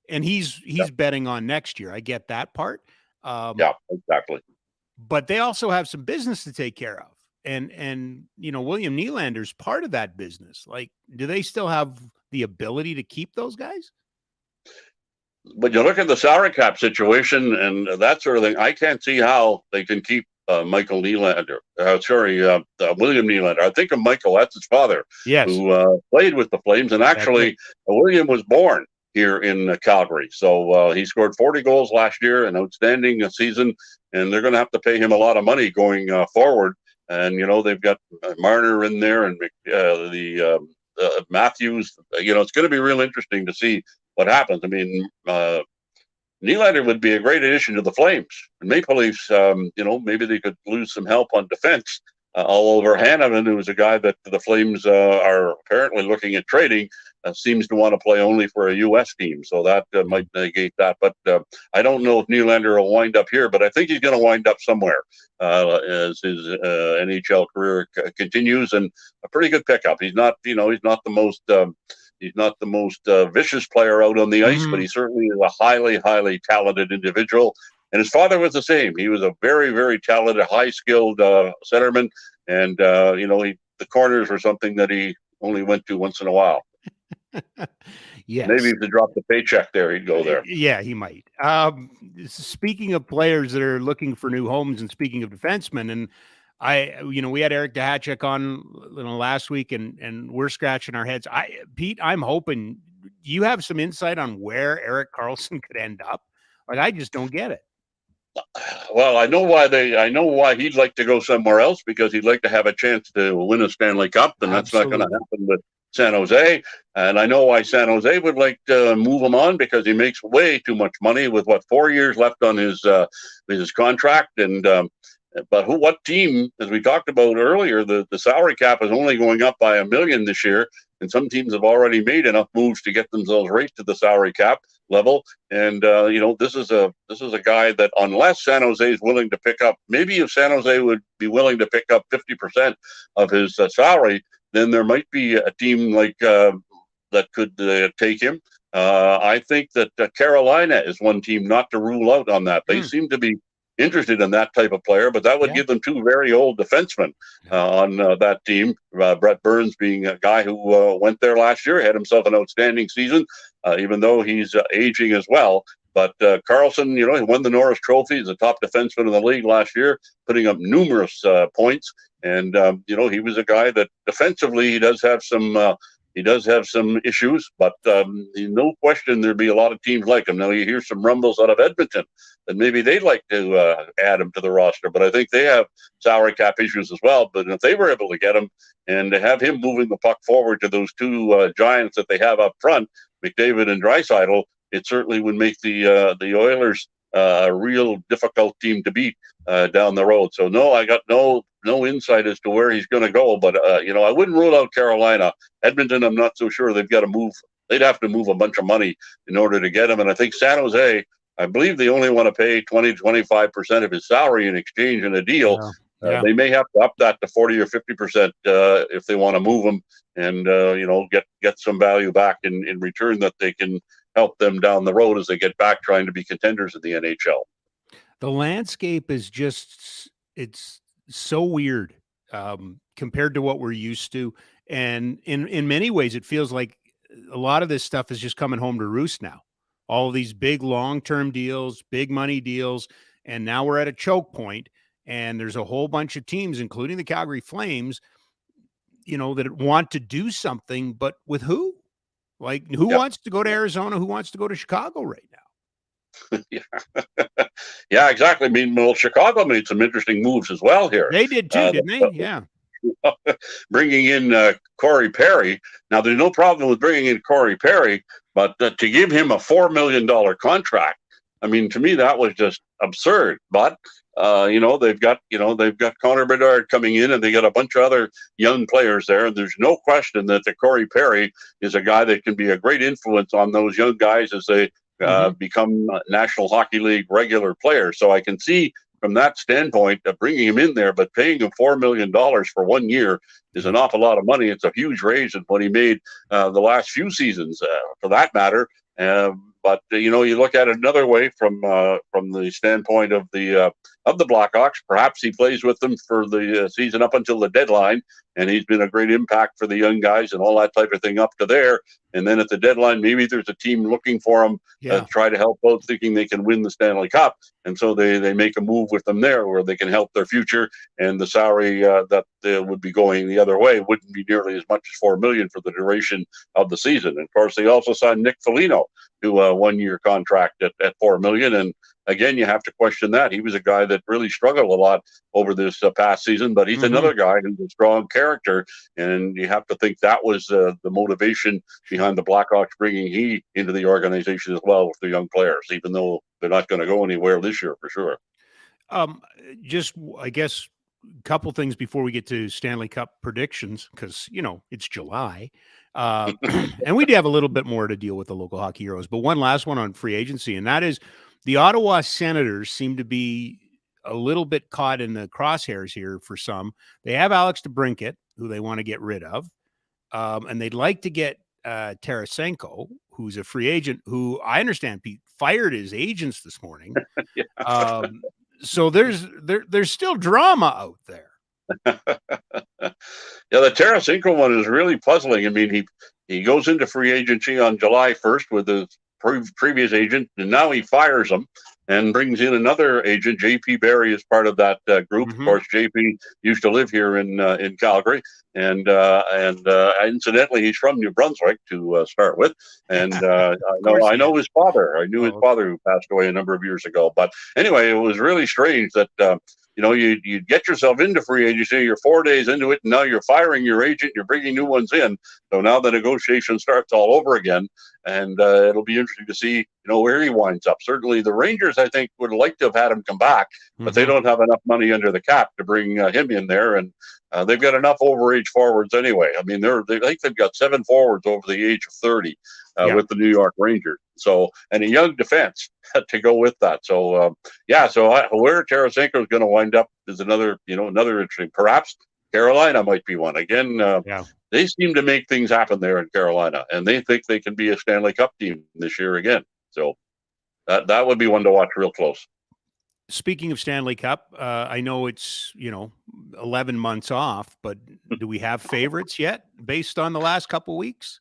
and he's betting on next year. I get that part. Yeah, exactly. But they also have some business to take care of. And William Nylander's part of that business. Like, do they still have the ability to keep those guys? But you look at the salary cap situation and that sort of thing, I can't see how they can keep Michael Nylander. William Nylander. I think of Michael, that's his father, yes, who played with the Flames. And actually, William was born here in Calgary. So he scored 40 goals last year, an outstanding season, and they're going to have to pay him a lot of money going forward. And, they've got Marda in there and Matthews. It's going to be real interesting to see what happens. I mean, Nylander would be a great addition to the Flames. And Maple Leafs, maybe they could lose some help on defense. Oliver Hanneman, who is a guy that the Flames are apparently looking at trading, seems to want to play only for a U.S. team. So that might negate that. But I don't know if Nylander will wind up here, but I think he's going to wind up somewhere as his NHL career continues. And a pretty good pickup. He's not the most vicious player out on the ice, but he certainly is a highly, highly talented individual. And his father was the same. He was a very, very talented, high-skilled centerman. And, the corners were something that he only went to once in a while. Yes. Maybe if he dropped the paycheck there, he'd go there. Yeah, he might. Speaking of players that are looking for new homes and speaking of defensemen, and we had Eric Dahacek on last week, and we're scratching our heads. Pete, I'm hoping you have some insight on where Erik Karlsson could end up. Like, I just don't get it. Well, I know why he'd like to go somewhere else, because he'd like to have a chance to win a Stanley Cup, and that's not going to happen with San Jose. And I know why San Jose would like to move him on, because he makes way too much money with 4 years left on his contract. And but what team, as we talked about earlier, the salary cap is only going up by $1 million this year, and some teams have already made enough moves to get themselves right to the salary cap level. And this is a guy that, unless San Jose is willing to pick up, maybe if San Jose would be willing to pick up 50% of his salary, then there might be a team like that could take him. I think that Carolina is one team not to rule out on that. They seem to be interested in that type of player, but that would give them 2 very old defensemen on that team. Brett Burns being a guy who went there last year, had himself an outstanding season, even though he's aging as well. But Karlsson, he won the Norris Trophy. He's a top defenseman in the league last year, putting up numerous points. And, he was a guy that defensively, he does have some, He does have some issues, but no question there'd be a lot of teams like him. Now you hear some rumbles out of Edmonton that maybe they'd like to add him to the roster, but I think they have salary cap issues as well. But if they were able to get him and to have him moving the puck forward to those two giants that they have up front, McDavid and Draisaitl, it certainly would make the Oilers a real difficult team to beat down the road. So no, I got no insight as to where he's going to go, but I wouldn't rule out Carolina. Edmonton, I'm not so sure. They've got to move. They'd have to move a bunch of money in order to get him. And I think San Jose, I believe they only want to pay 20 to 25% of his salary in exchange in a deal. They may have to up that to 40 or 50% if they want to move him and get some value back in return that they can help them down the road as they get back trying to be contenders in the NHL. The landscape is it's so weird compared to what we're used to. And in many ways, it feels like a lot of this stuff is just coming home to roost now. All of these big long-term deals, big money deals, and now we're at a choke point, and there's a whole bunch of teams, including the Calgary Flames, that want to do something, but with who? Like, who wants to go to Arizona? Who wants to go to Chicago right now? Yeah, exactly. I mean, Chicago made some interesting moves as well here. They did too, didn't they? Yeah. Bringing in Corey Perry. Now, there's no problem with bringing in Corey Perry, but to give him a $4 million contract, I mean, to me, that was just absurd. But they've got Connor Bedard coming in, and they got a bunch of other young players there. And there's no question that the Corey Perry is a guy that can be a great influence on those young guys as they become National Hockey League regular players. So I can see from that standpoint of bringing him in there, but paying him $4 million for 1 year is an awful lot of money. It's a huge raise in what he made the last few seasons, for that matter. But you look at it another way from the standpoint of the Blackhawks. Perhaps he plays with them for the season up until the deadline, and he's been a great impact for the young guys and all that type of thing up to there. And then at the deadline, maybe there's a team looking for him to try to help out, thinking they can win the Stanley Cup, and so they make a move with them there where they can help their future. And the salary that would be going the other way wouldn't be nearly as much as $4 million for the duration of the season. And of course, they also signed Nick Foligno to a 1 year contract at $4 million. And again, you have to question that. He was a guy that really struggled a lot over this past season, but he's another guy who's a strong character. And you have to think that was the motivation behind the Blackhawks bringing he into the organization as well with the young players, even though they're not going to go anywhere this year for sure. Just, I guess, a couple things before we get to Stanley Cup predictions, because, it's July. And we do have a little bit more to deal with the local hockey heroes, but one last one on free agency, and that is the Ottawa Senators seem to be a little bit caught in the crosshairs here for some. They have Alex DeBrincat, who they want to get rid of, and they'd like to get Tarasenko, who's a free agent, who I understand Pete fired his agents this morning. So there's still drama out there. Yeah, the Tarasenko one is really puzzling. I mean, he goes into free agency on July 1st with his previous agent, and now he fires him and brings in another agent. JP Barry is part of that group. Of course, JP used to live here in Calgary, and incidentally, he's from New Brunswick to start with. And I know his father. I knew his father, who passed away a number of years ago. But anyway, it was really strange that you get yourself into free agency, you're 4 days into it, and now you're firing your agent, you're bringing new ones in. So now the negotiation starts all over again, and it'll be interesting to see, where he winds up. Certainly the Rangers, I think, would like to have had him come back, but they don't have enough money under the cap to bring him in there, and they've got enough overage forwards anyway. I mean, I think they've got 7 forwards over the age of 30 with the New York Rangers. So, and a young defense to go with that. So, where Tarasenko is going to wind up is another interesting. Perhaps Carolina might be one. Again, they seem to make things happen there in Carolina, and they think they can be a Stanley Cup team this year again. So that would be one to watch real close. Speaking of Stanley Cup, I know it's, 11 months off, but do we have favorites yet based on the last couple of weeks?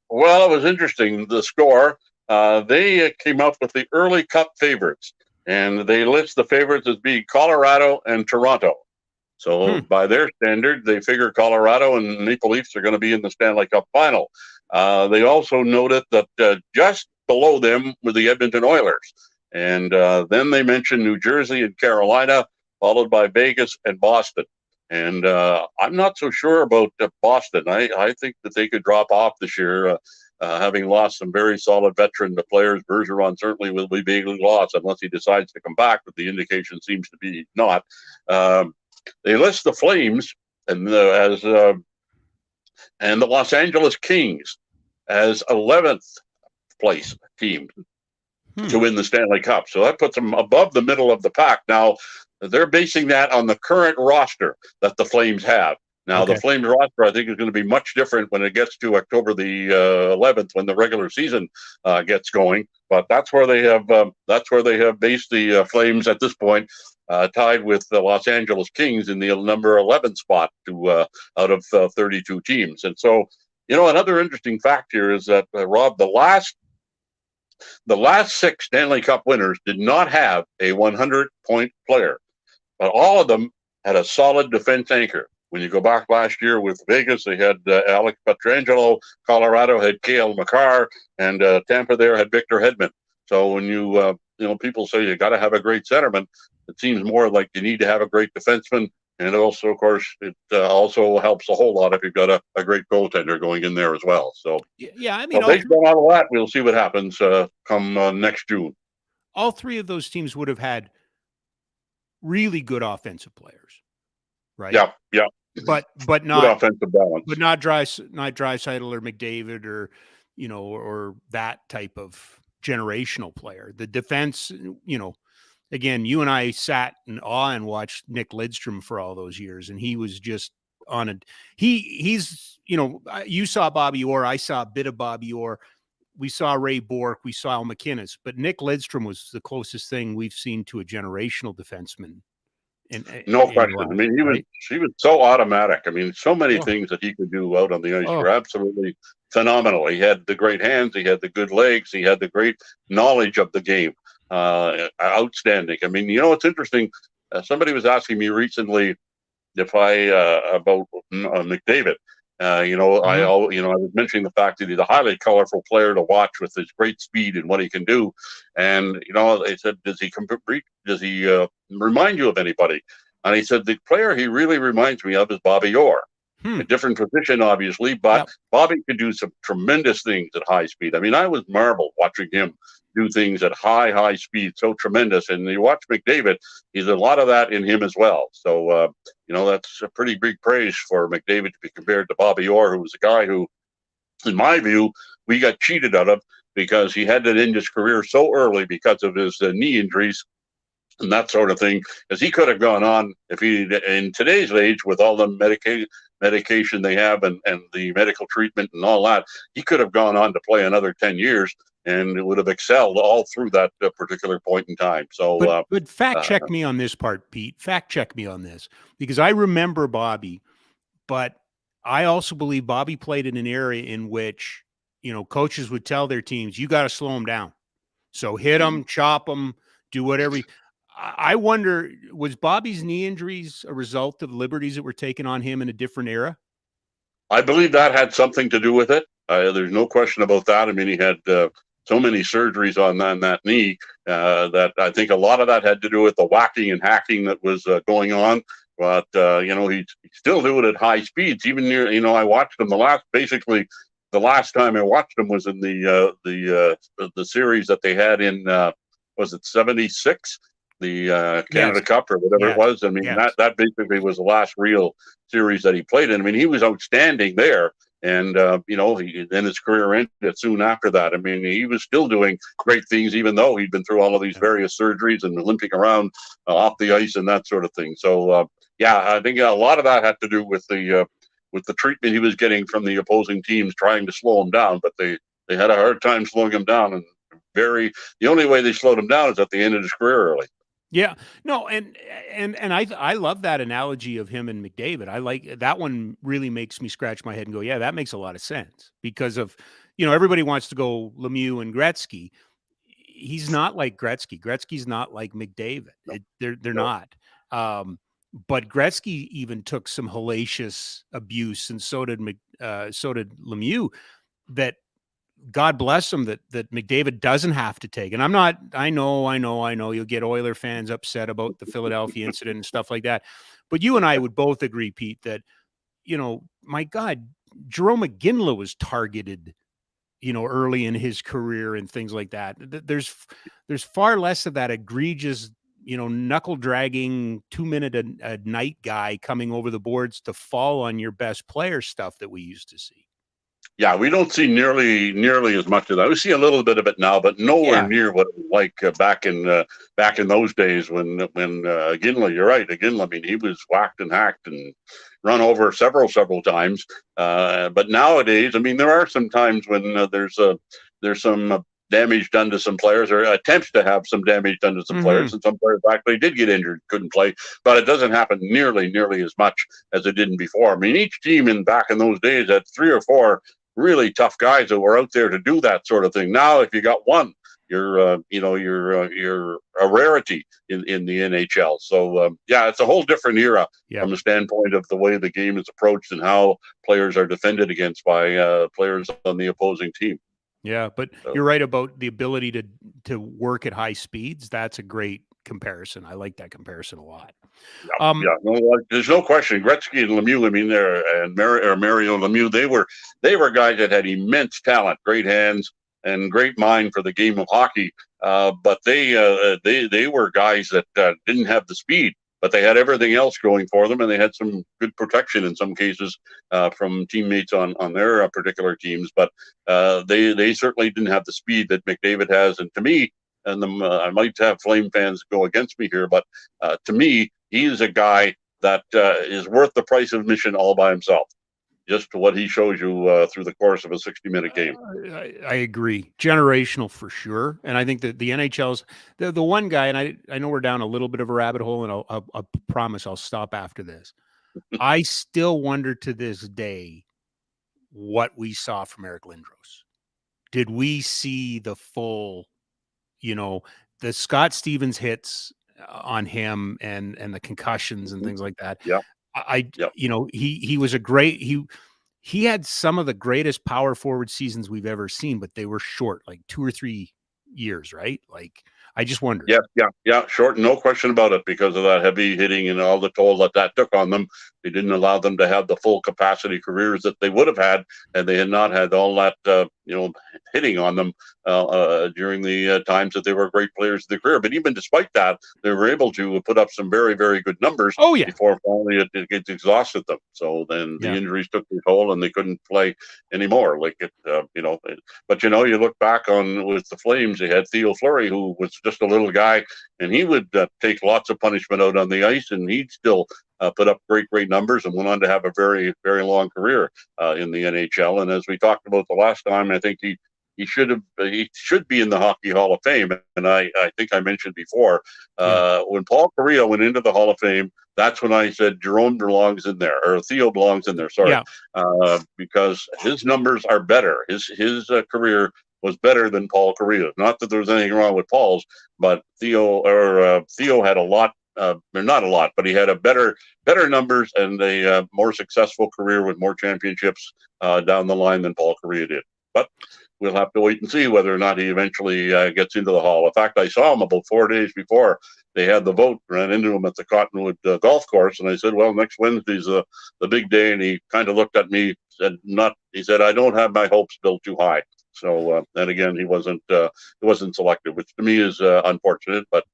Well, it was interesting. The score, they came up with the early Cup favorites, and they list the favorites as being Colorado and Toronto. So by their standard, they figure Colorado and Maple Leafs are going to be in the Stanley Cup final. They also noted that just below them were the Edmonton Oilers. And then they mentioned New Jersey and Carolina, followed by Vegas and Boston. And I'm not so sure about Boston. I think that they could drop off this year, having lost some very solid veteran players. Bergeron certainly will be big loss unless he decides to come back, but the indication seems to be not. They list the Flames and the Los Angeles Kings as 11th place team to win the Stanley Cup. So that puts them above the middle of the pack. Now, they're basing that on the current roster that the Flames have. Now, the Flames roster, I think, is going to be much different when it gets to October the 11th, when the regular season gets going. But that's where they have based the Flames at this point, tied with the Los Angeles Kings in the number 11 spot to out of 32 teams. And so, another interesting fact here is that Rob, the last 6 Stanley Cup winners did not have a 100-point player, but all of them had a solid defense anchor. When you go back last year with Vegas, they had Alex Pietrangelo. Colorado had Cale Makar, and Tampa there had Victor Hedman. So when you people say you got to have a great centerman, it seems more like you need to have a great defenseman. And also, of course, it also helps a whole lot if you've got a great goaltender going in there as well. So, yeah, I mean, based on all of that, we'll see what happens come next June. All 3 of those teams would have had really good offensive players, right? Yeah. But not good offensive balance. But not Draisaitl or McDavid or or that type of generational player. The defense, again, you and I sat in awe and watched Nick Lidstrom for all those years, and he was just on a he's you saw Bobby Orr, I saw a bit of Bobby Orr, we saw Ray Bourque, we saw Al McInnes, but Nick Lidstrom was the closest thing we've seen to a generational defenseman. No question. I mean, he was so automatic. I mean, so many things that he could do out on the ice were absolutely phenomenal. He had the great hands, he had the good legs, he had the great knowledge of the game. Outstanding. I mean, it's interesting. Somebody was asking me recently if about McDavid. I was mentioning the fact that he's a highly colorful player to watch with his great speed and what he can do. And they said, does he remind you of anybody? And he said the player he really reminds me of is Bobby Orr. A different position, obviously, but Bobby could do some tremendous things at high speed. I mean, I was marveled watching him do things at high speed, so tremendous. And you watch McDavid, he's a lot of that in him as well. So, that's a pretty big praise for McDavid to be compared to Bobby Orr, who was a guy who, in my view, we got cheated out of because he had to end his career so early because of his knee injuries and that sort of thing, as he could have gone on if he, in today's age, with all the medication they have and the medical treatment and all that, he could have gone on to play another 10 years and it would have excelled all through that particular point in time. So, but fact check me on this part, Pete. Fact check me on this, because I remember Bobby, but I also believe Bobby played in an area in which, coaches would tell their teams, you got to slow him down. So hit him, chop him, do whatever. I wonder, was Bobby's knee injuries a result of liberties that were taken on him in a different era? I believe that had something to do with it. There's no question about that. I mean, he had so many surgeries on that knee that I think a lot of that had to do with the whacking and hacking that was going on. But, he's still doing it at high speeds. Even near, I watched him the last time I watched him was in the series that they had in, was it 76? The Canada Cup or whatever it was. I mean, that basically was the last real series that he played in. I mean, he was outstanding there. And, then his career ended soon after that. I mean, he was still doing great things, even though he'd been through all of these various surgeries and limping around off the ice and that sort of thing. So, I think a lot of that had to do with the treatment he was getting from the opposing teams trying to slow him down. But they had a hard time slowing him down. And the only way they slowed him down is at the end of his career early. Yeah, no, and I love that analogy of him and McDavid. I like that one. Really makes me scratch my head and go, yeah, that makes a lot of sense, because of, everybody wants to go Lemieux and Gretzky. He's not like Gretzky. Gretzky's not like McDavid. They're not. but Gretzky even took some hellacious abuse, and so did Lemieux. That God bless him that McDavid doesn't have to take. And I know you'll get Oiler fans upset about the Philadelphia incident and stuff like that. But you and I would both agree, Pete, that, my God, Jerome McGinley was targeted, early in his career and things like that. There's far less of that egregious, knuckle dragging 2 minute a night guy coming over the boards to fall on your best player stuff that we used to see. Yeah, we don't see nearly as much of that. We see a little bit of it now, but nowhere near what it was like back in those days when Ginla. You're right, Ginla. I mean, he was whacked and hacked and run over several times. But nowadays, I mean, there are some times when there's some damage done to some players, or attempts to have some damage done to some players, and some players actually did get injured, couldn't play. But it doesn't happen nearly as much as it did before. I mean, each team back in those days had 3 or 4 really tough guys that were out there to do that sort of thing. Now, if you got one, you're a rarity in the NHL. So it's a whole different era from the standpoint of the way the game is approached and how players are defended against by players on the opposing team. Yeah, but you're right about the ability to work at high speeds. That's a great comparison. I like that comparison a lot. There's no question. Gretzky and Lemieux, I mean, Mario Lemieux, they were guys that had immense talent, great hands, and great mind for the game of hockey. But they were guys that didn't have the speed, but they had everything else going for them, and they had some good protection in some cases from teammates on their particular teams. But they certainly didn't have the speed that McDavid has. And to me, I might have Flame fans go against me here, but to me, he is a guy that is worth the price of admission all by himself. Just what he shows you through the course of a 60-minute game. I agree. Generational for sure. And I think that the NHL's the one guy, and I know we're down a little bit of a rabbit hole, and I'll promise I'll stop after this. I still wonder to this day what we saw from Eric Lindros. Did we see the full, the Scott Stevens hits on him and the concussions and things like that? Yeah. He was a great, he had some of the greatest power forward seasons we've ever seen, but they were short, like 2 or 3 years, right? Like, I just wonder. Yeah. Short, no question about it, because of that heavy hitting and all the toll that took on them. They didn't allow them to have the full capacity careers that they would have had, and they had not had all that, hitting on them during the times that they were great players in their career. But even despite that, they were able to put up some very, very good numbers before finally it exhausted them. So then the injuries took their toll, and they couldn't play anymore. But you look back on with the Flames, they had Theo Fleury, who was just a little guy, and he would take lots of punishment out on the ice, and he'd still put up great numbers and went on to have a very, very long career in the NHL. And as we talked about the last time, I think he should be in the Hockey Hall of Fame. And I think I mentioned before, when Paul Kariya went into the Hall of Fame, that's when I said Jerome belongs in there, or Theo belongs in there. Sorry, because his numbers are better. His career was better than Paul Kariya's. Not that there was anything wrong with Paul's, but Theo had a lot. Not a lot, but he had a better numbers and a more successful career with more championships down the line than Paul Kariya did. But we'll have to wait and see whether or not he eventually gets into the Hall. In fact, I saw him about 4 days before they had the vote, ran into him at the Cottonwood golf course, and I said, well, next Wednesday's the big day, and he kind of looked at me, he said, I don't have my hopes built too high. So, and again, he wasn't selected, which to me is unfortunate, but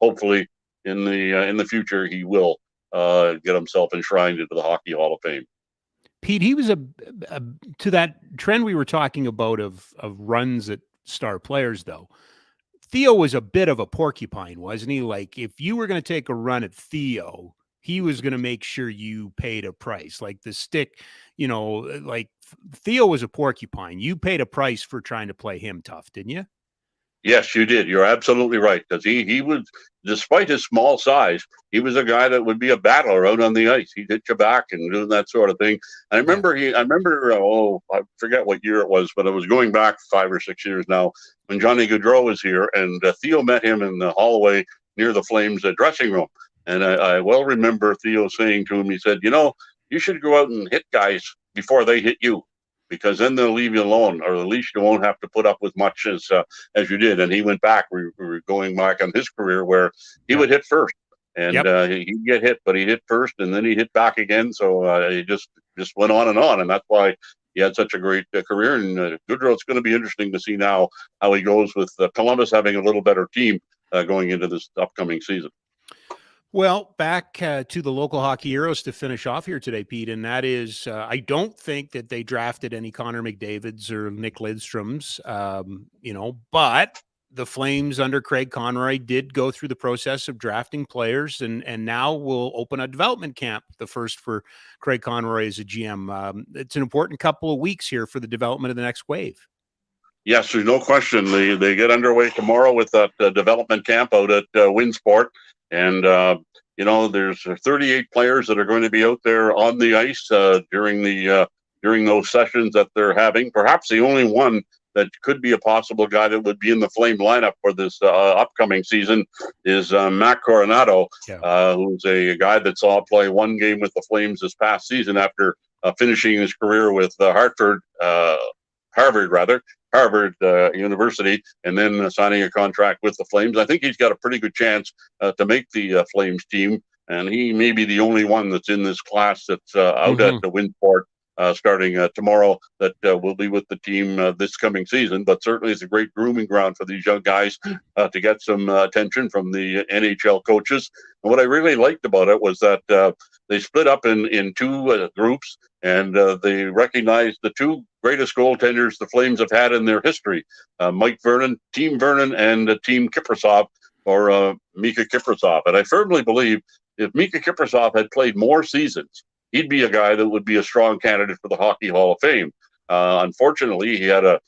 hopefully in the future, he will get himself enshrined into the Hockey Hall of Fame. Pete, he was to that trend we were talking about of runs at star players, though. Theo was a bit of a porcupine, wasn't he? Like, if you were going to take a run at Theo, he was going to make sure you paid a price. Like the stick, like Theo was a porcupine. You paid a price for trying to play him tough, didn't you? Yes, you did. You're absolutely right. Because he was, despite his small size, he was a guy that would be a battler out on the ice. He'd hit you back and do that sort of thing. And I remember I forget what year it was, but it was going back 5 or 6 years now, when Johnny Gaudreau was here, and Theo met him in the hallway near the Flames dressing room. And I well remember Theo saying to him, he said, you should go out and hit guys before they hit you, because then they'll leave you alone, or at least you won't have to put up with much as you did. And he went back. We were going back on his career where he would hit first. And he'd get hit, but he hit first, and then he hit back again. So he just went on. And that's why he had such a great career. And Goodrow, it's going to be interesting to see now how he goes with Columbus having a little better team going into this upcoming season. Well, back to the local hockey heroes to finish off here today, Pete, and that is I don't think that they drafted any Connor McDavids or Nick Lidstroms, but the Flames under Craig Conroy did go through the process of drafting players, and now will open a development camp, the first for Craig Conroy as a GM. It's an important couple of weeks here for the development of the next wave. Yes, there's no question. They get underway tomorrow with that development camp out at Winsport. And, there's 38 players that are going to be out there on the ice during those sessions that they're having. Perhaps the only one that could be a possible guy that would be in the Flame lineup for this upcoming season is Matt Coronado, who's a guy that saw play one game with the Flames this past season after finishing his career with Harvard University, and then signing a contract with the Flames. I think he's got a pretty good chance to make the Flames team, and he may be the only one that's in this class that's out at the Winsport starting tomorrow that will be with the team this coming season. But certainly it's a great grooming ground for these young guys to get some attention from the NHL coaches. And what I really liked about it was that they split up in two groups, and they recognized the two greatest goaltenders the Flames have had in their history, Mike Vernon, Team Vernon, and Team Kiprasov, or Mika Kiprasov. And I firmly believe if Mika Kiprasov had played more seasons, he'd be a guy that would be a strong candidate for the Hockey Hall of Fame. Unfortunately, he had a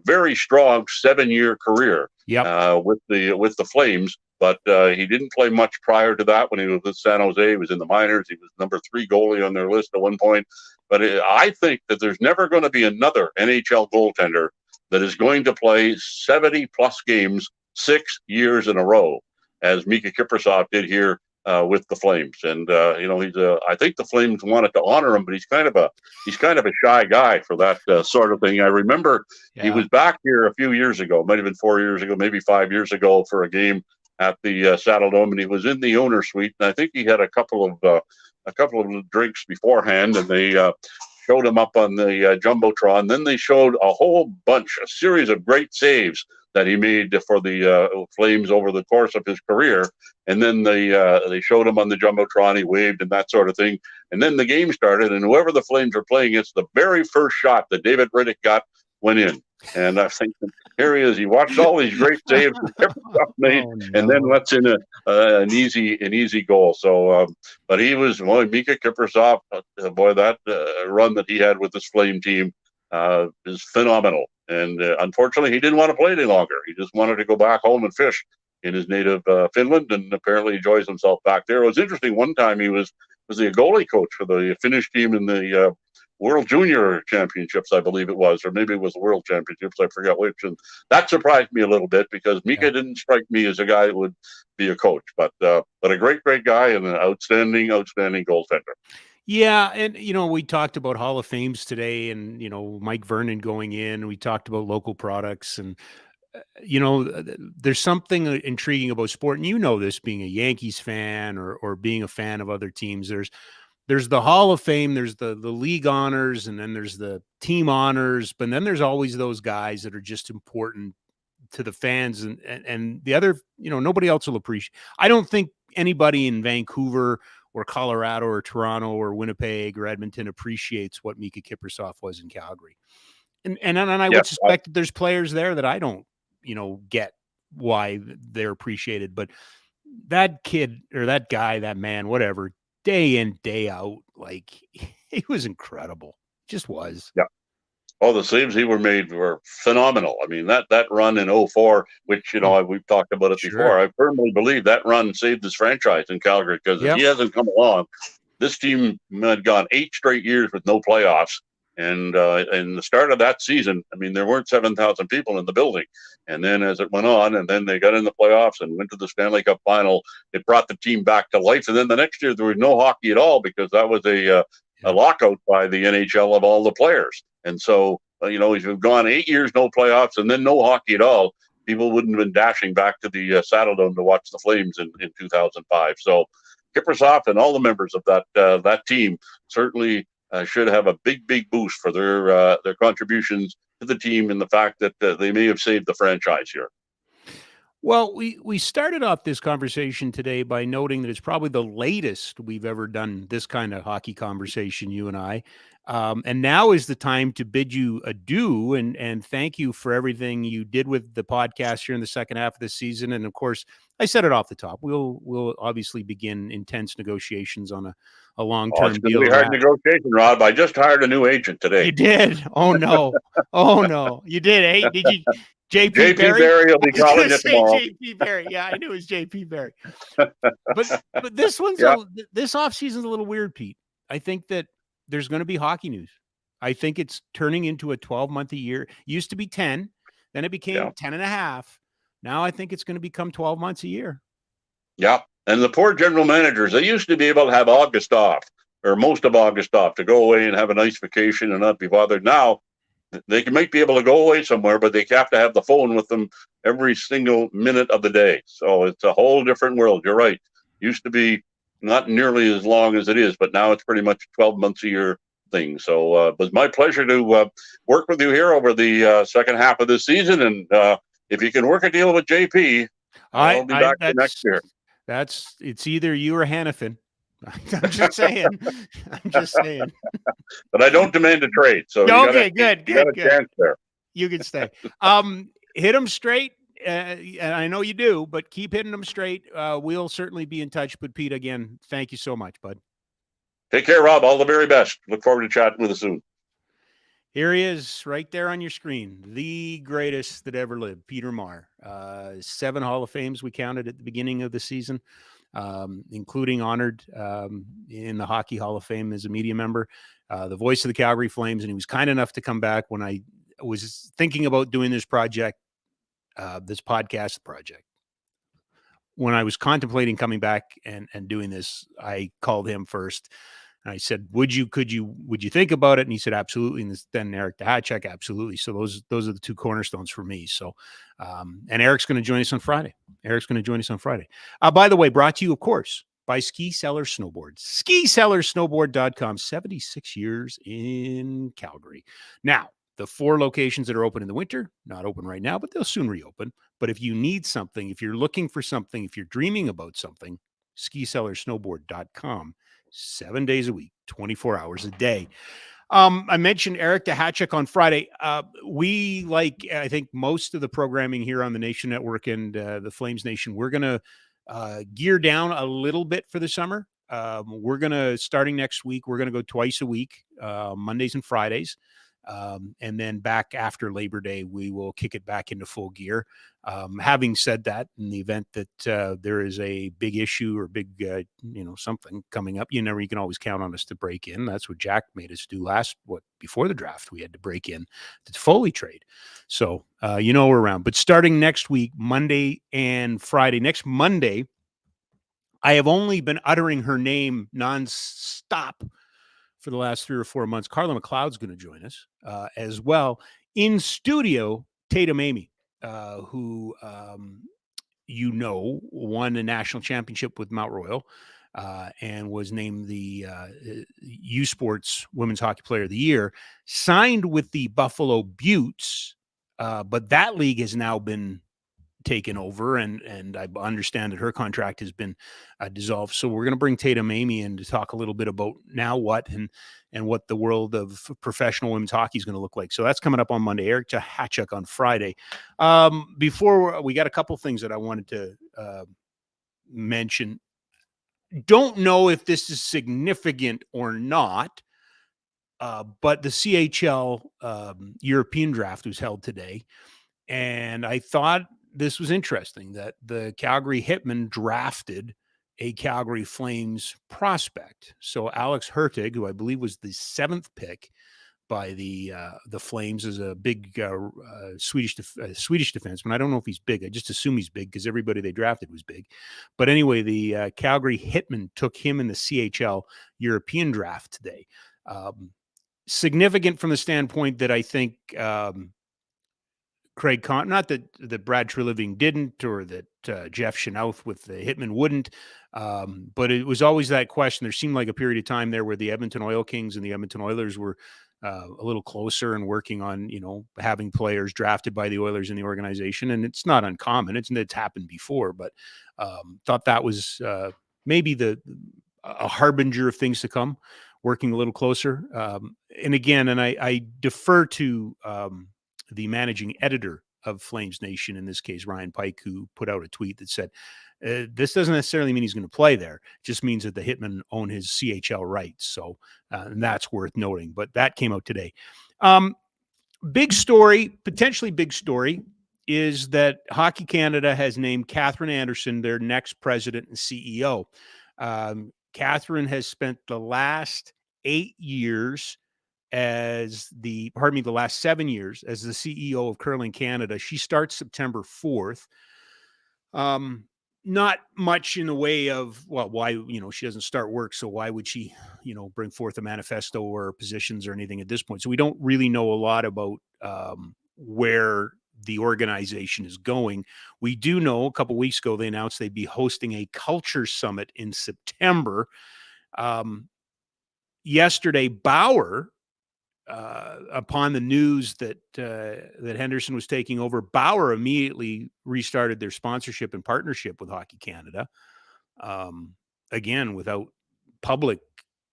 very strong 7-year career with the Flames, but he didn't play much prior to that. When he was with San Jose, he was in the minors. He was number 3 goalie on their list at one point. But I think that there's never going to be another NHL goaltender that is going to play 70-plus games 6 years in a row, as Mika Kiprasov did here with the Flames. And I think the Flames wanted to honor him, but he's kind of a shy guy for that sort of thing. I remember he was back here a few years ago, might have been 4 years ago, maybe 5 years ago, for a game at the Saddle Dome, and he was in the owner's suite. And I think he had a couple of drinks beforehand, and they showed him up on the Jumbotron. Then they showed a series of great saves that he made for the Flames over the course of his career. And then they showed him on the Jumbotron. He waved and that sort of thing. And then the game started, and whoever the Flames were playing against, the very first shot that David Riddick got went in. And I think here he is. He watched all these great saves that made, and then lets in an easy goal. So, but he was Mika Kiprasov. That run that he had with this Flame team is phenomenal. And unfortunately, he didn't want to play any longer. He just wanted to go back home and fish in his native Finland, and apparently enjoys himself back there. It was interesting. One time he was the goalie coach for the Finnish team in the World Junior Championships, I believe it was, or maybe it was the World Championships, I forgot which. And that surprised me a little bit, because Mika didn't strike me as a guy that would be a coach, but a great guy and an outstanding goaltender. Yeah, and we talked about Hall of Fames today, and Mike Vernon going in. We talked about local products, and there's something intriguing about sport, and this, being a Yankees fan or being a fan of other teams. There's the Hall of Fame, there's the league honors, and then there's the team honors, but then there's always those guys that are just important to the fans, and the other, nobody else will appreciate. I don't think anybody in Vancouver or Colorado or Toronto or Winnipeg or Edmonton appreciates what Mika Kiprasov was in Calgary. And I would suspect that there's players there that I don't, get why they're appreciated, but that kid or that guy, that man, whatever, day in, day out, like, he was incredible. Just was. Yeah. All the saves he made were phenomenal. I mean, that run in 2004, which, we've talked about it before. I firmly believe that run saved his franchise in Calgary, because if he hasn't come along, this team had gone 8 straight years with no playoffs. And in the start of that season, I mean, there weren't 7,000 people in the building. And then as it went on, and then they got in the playoffs and went to the Stanley Cup final, it brought the team back to life. And then the next year, there was no hockey at all because that was a lockout by the NHL of all the players. And so, you know, if you've gone 8 years, no playoffs, and then no hockey at all, people wouldn't have been dashing back to the Saddle Dome to watch the Flames in 2005. So Kiprusoff and all the members of that team certainly should have a big boost for their contributions to the team and the fact that they may have saved the franchise here. Well, we started off this conversation today by noting that it's probably the latest we've ever done this kind of hockey conversation, you and I. And now is the time to bid you adieu and thank you for everything you did with the podcast here in the second half of the season. And of course, I said it off the top. We'll obviously begin intense negotiations on a long-term it's deal. It's hard negotiation, Rob. I just hired a new agent today. You did? Oh no! Oh no! You did? Hey, did you? JP Barry will be calling it tomorrow. JP Barry. Yeah, I knew it was JP Barry. But this one's this offseason's a little weird, Pete. I think that there's going to be hockey news. I think it's turning into a 12-month a year. It used to be 10, then it became 10 and a half. Now I think it's going to become 12 months a year. Yeah. And the poor general managers, they used to be able to have August off or most of August off to go away and have a nice vacation and not be bothered. Now they might be able to go away somewhere, but they have to have the phone with them every single minute of the day. So it's a whole different world. You're right. Used to be not nearly as long as it is, but now it's pretty much 12 months a year thing. So it was my pleasure to work with you here over the second half of this season. And if you can work a deal with JP, I'll be back next year. It's either you or Hannafin. I'm just saying. But I don't demand a trade. So okay, good. Chance there. You can stay. Hit them straight. And I know you do, but keep hitting them straight. We'll certainly be in touch. But Pete, again, thank you so much, bud. Take care, Rob. All the very best. Look forward to chatting with you soon. Here he is right there on your screen. The greatest that ever lived, Peter Maher. 7 Hall of Fames we counted at the beginning of the season, including honored in the Hockey Hall of Fame as a media member, the voice of the Calgary Flames. And he was kind enough to come back when I was thinking about doing this project, this podcast project. When I was contemplating coming back and doing this, I called him first. And I said, would you think about it? And he said, absolutely. And then Eric Dahacek, absolutely. So those are the two cornerstones for me. So, and Eric's going to join us on Friday. By the way, brought to you, of course, by Ski Cellar Snowboards. SkiCellarSnowboard.com, 76 years in Calgary. Now, the 4 locations that are open in the winter, not open right now, but they'll soon reopen. But if you need something, if you're looking for something, if you're dreaming about something, SkiCellarSnowboard.com. 7 days a week, 24 hours a day. I mentioned Eric Dahacek on Friday. We, like, I think most of the programming here on the Nation Network and the Flames Nation, we're going to gear down a little bit for the summer. We're going to, starting next week, we're going to go twice a week, Mondays and Fridays. And then back after Labor Day, we will kick it back into full gear. Having said that, in the event that there is a big issue or big, something coming up, you can always count on us to break in. That's what Jack made us do before the draft. We had to break in to Foley trade. So, we're around. But starting next week, Monday and Friday, next Monday, I have only been uttering her name nonstop for the last 3 or 4 months. Carla McLeod's going to join us as well. In studio, Tatum Amy, who, won a national championship with Mount Royal and was named the U Sports Women's Hockey Player of the Year, signed with the Buffalo Beauts, but that league has now been taken over, and I understand that her contract has been dissolved. So we're going to bring Tatum Amy in to talk a little bit about now what and what the world of professional women's hockey is going to look like. So that's coming up on Monday. Eric Dahacek on Friday. Before we got a couple things that I wanted to mention. Don't know if this is significant or not, but the CHL European draft was held today, and I thought this was interesting that the Calgary Hitmen drafted a Calgary Flames prospect. So Alex Hertig, who I believe was the 7th pick by the Flames as a big Swedish defenseman. I don't know if he's big. I just assume he's big because everybody they drafted was big. But anyway, the Calgary Hitmen took him in the CHL European draft today. Significant from the standpoint that I think Craig Con, not that Brad Treliving didn't, or that Jeff Chenouth with the Hitmen wouldn't, but it was always that question. There seemed like a period of time there where the Edmonton Oil Kings and the Edmonton Oilers were a little closer and working on, having players drafted by the Oilers in the organization. And it's not uncommon. It's happened before, but thought that was maybe a harbinger of things to come, working a little closer. And again, I defer to the managing editor of Flames Nation, in this case, Ryan Pike, who put out a tweet that said, this doesn't necessarily mean he's going to play there. It just means that the Hitmen own his CHL rights. So, and that's worth noting, but that came out today. Big story, potentially big story, is that Hockey Canada has named Catherine Anderson their next president and CEO. Catherine has spent the last 8 years the last 7 years as the CEO of Curling Canada. She starts September 4th. Not much in the way of, why, she doesn't start work. So why would she, bring forth a manifesto or positions or anything at this point? So we don't really know a lot about where the organization is going. We do know a couple of weeks ago, they announced they'd be hosting a culture summit in September. Yesterday, Bauer, upon the news that Henderson was taking over, Bauer immediately restarted their sponsorship and partnership with Hockey Canada. Again, without public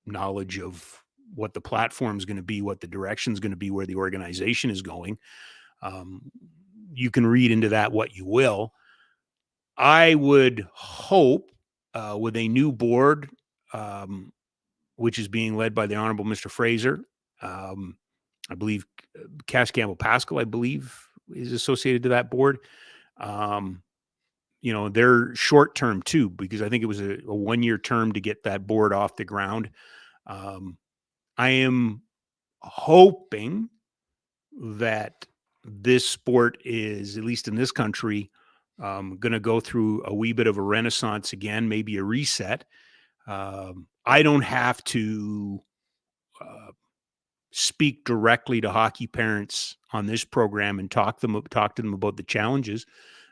knowledge of what the platform is going to be, what the direction is going to be, where the organization is going. You can read into that what you will. I would hope with a new board, which is being led by the Honorable Mr. Fraser, I believe Cass Campbell Pascal, is associated to that board. They're short term too, because I think it was a 1-year term to get that board off the ground. I am hoping that this sport is, at least in this country, going to go through a wee bit of a renaissance again, maybe a reset. I don't have to speak directly to hockey parents on this program and talk to them about the challenges,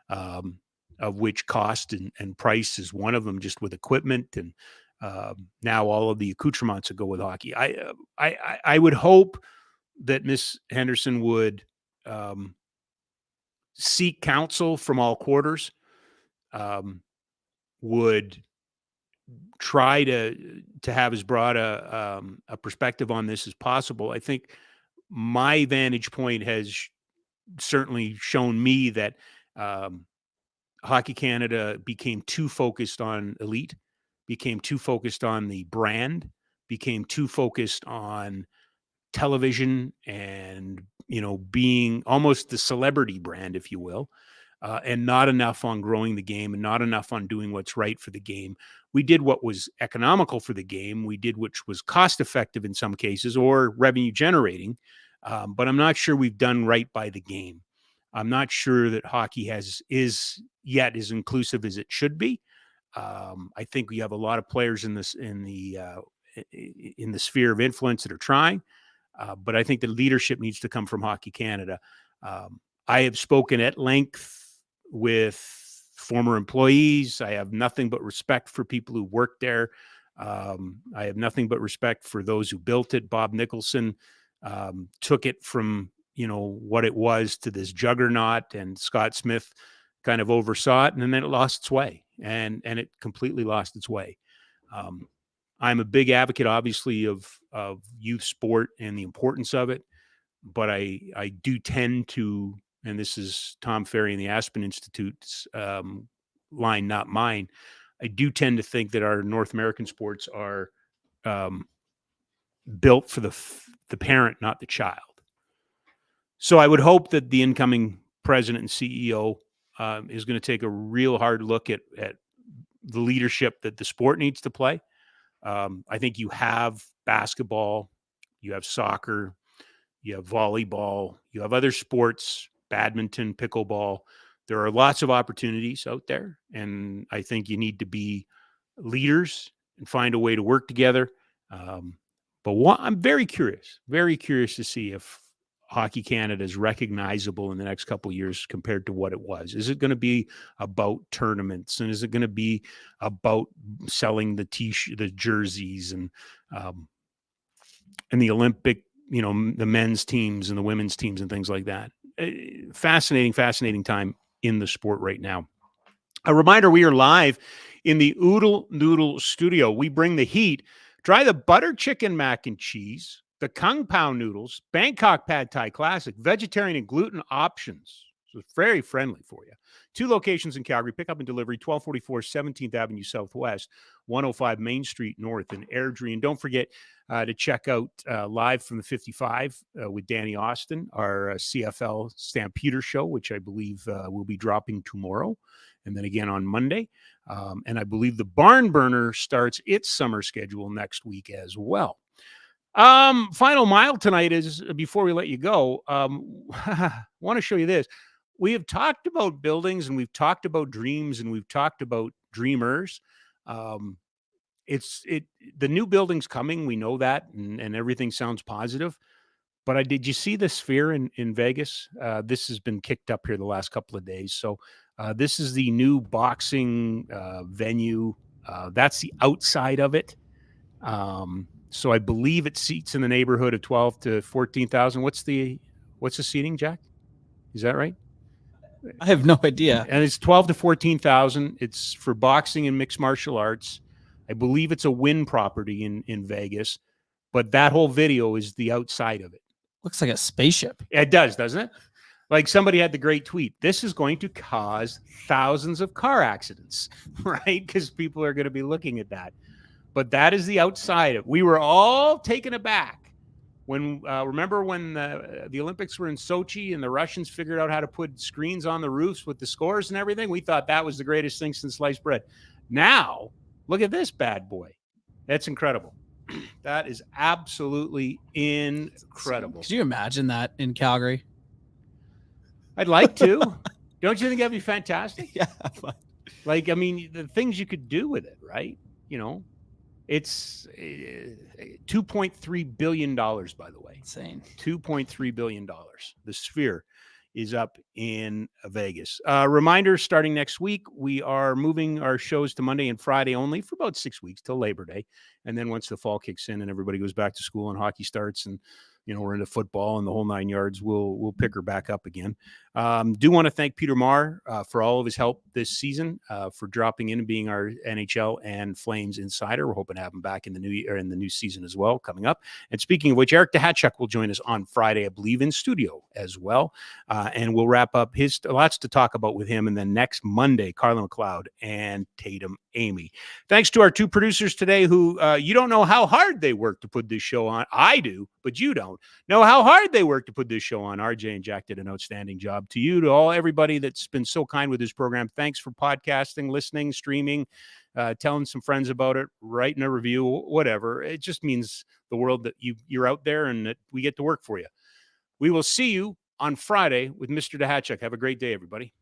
of which cost and price is one of them, just with equipment and now all of the accoutrements that go with hockey. I would hope that Miss Henderson would seek counsel from all quarters, would try to have as broad a perspective on this as possible. I think my vantage point has certainly shown me that Hockey Canada became too focused on elite, became too focused on the brand, became too focused on television and, being almost the celebrity brand, if you will, and not enough on growing the game and not enough on doing what's right for the game. We did what was economical for the game. We did which was cost effective in some cases or revenue generating. But I'm not sure we've done right by the game. I'm not sure that hockey is yet as inclusive as it should be. I think we have a lot of players in the sphere of influence that are trying, but I think the leadership needs to come from Hockey Canada. I have spoken at length with former employees. I have nothing but respect for people who work there. I have nothing but respect for those who built it. Bob Nicholson took it from, what it was to this juggernaut, and Scott Smith kind of oversaw it, and then it lost its way, and it completely lost its way. I'm a big advocate, obviously, of youth sport and the importance of it, but I do tend to, and this is Tom Ferry and the Aspen Institute's line, not mine, I do tend to think that our North American sports are built for the parent, not the child. So I would hope that the incoming president and CEO is going to take a real hard look at the leadership that the sport needs to play. I think you have basketball, you have soccer, you have volleyball, you have other sports, badminton, pickleball. There are lots of opportunities out there. And I think you need to be leaders and find a way to work together. I'm very curious to see if Hockey Canada is recognizable in the next couple of years compared to what it was. Is it going to be about tournaments, and is it going to be about selling the jerseys and the Olympic, the men's teams and the women's teams and things like that? Fascinating time in the sport right now. A reminder, we are live in the Oodle Noodle studio. We bring the heat. Try the butter chicken mac and cheese, the Kung Pao noodles, Bangkok Pad Thai Classic, vegetarian and gluten options. So it's very friendly for you. 2 locations in Calgary, pickup and delivery, 1244 17th Avenue Southwest, 105 Main Street North in Airdrie. And don't forget to check out Live from the 55 with Danny Austin, our CFL Stampeder show, which I believe will be dropping tomorrow. And then again on Monday. And I believe the Barn Burner starts its summer schedule next week as well. Final mile tonight is, before we let you go, I want to show you this. We have talked about buildings, and we've talked about dreams, and we've talked about dreamers. The new building's coming. We know that, and everything sounds positive. But did you see the Sphere in Vegas? This has been kicked up here the last couple of days. So this is the new boxing venue. That's the outside of it. So I believe it seats in the neighborhood of 12 to 14,000. What's the seating, Jack? Is that right? I have no idea. And it's 12 to 14,000. It's for boxing and mixed martial arts. I believe it's a Wynn property in Vegas. But that whole video is the outside of it. Looks like a spaceship. It does, doesn't it? Like somebody had the great tweet. This is going to cause thousands of car accidents, right? Because people are going to be looking at that. But that is the outside of it. We were all taken aback when, remember when the Olympics were in Sochi and the Russians figured out how to put screens on the roofs with the scores and everything? We thought that was the greatest thing since sliced bread. Now, look at this bad boy. That's incredible. That is absolutely incredible. Could you imagine that in Calgary? I'd like to. Don't you think that'd be fantastic? Yeah. The things you could do with it, right? It's $2.3 billion, by the way. Insane. $2.3 billion. The Sphere is up in Vegas. Reminder, starting next week, we are moving our shows to Monday and Friday only for about 6 weeks till Labor Day. And then once the fall kicks in and everybody goes back to school and hockey starts and we're into football and the whole 9 yards, we'll pick her back up again. Do want to thank Peter Maher for all of his help this season, for dropping in and being our NHL and Flames insider. We're hoping to have him back in the new season as well, coming up. And speaking of which, Eric Dahachuk will join us on Friday, I believe, in studio as well. And we'll wrap up lots to talk about with him. And then next Monday, Carla McLeod and Tatum Amy. Thanks to our 2 producers today who you don't know how hard they work to put this show on. I do, but you don't know how hard they work to put this show on. RJ and Jack did an outstanding job. To you, to everybody that's been so kind with this program, thanks for podcasting, listening, streaming, telling some friends about it, writing a review, whatever. It just means the world that you're out there and that we get to work for you. We will see you on Friday with Mr. Dahachuk. Have a great day, everybody.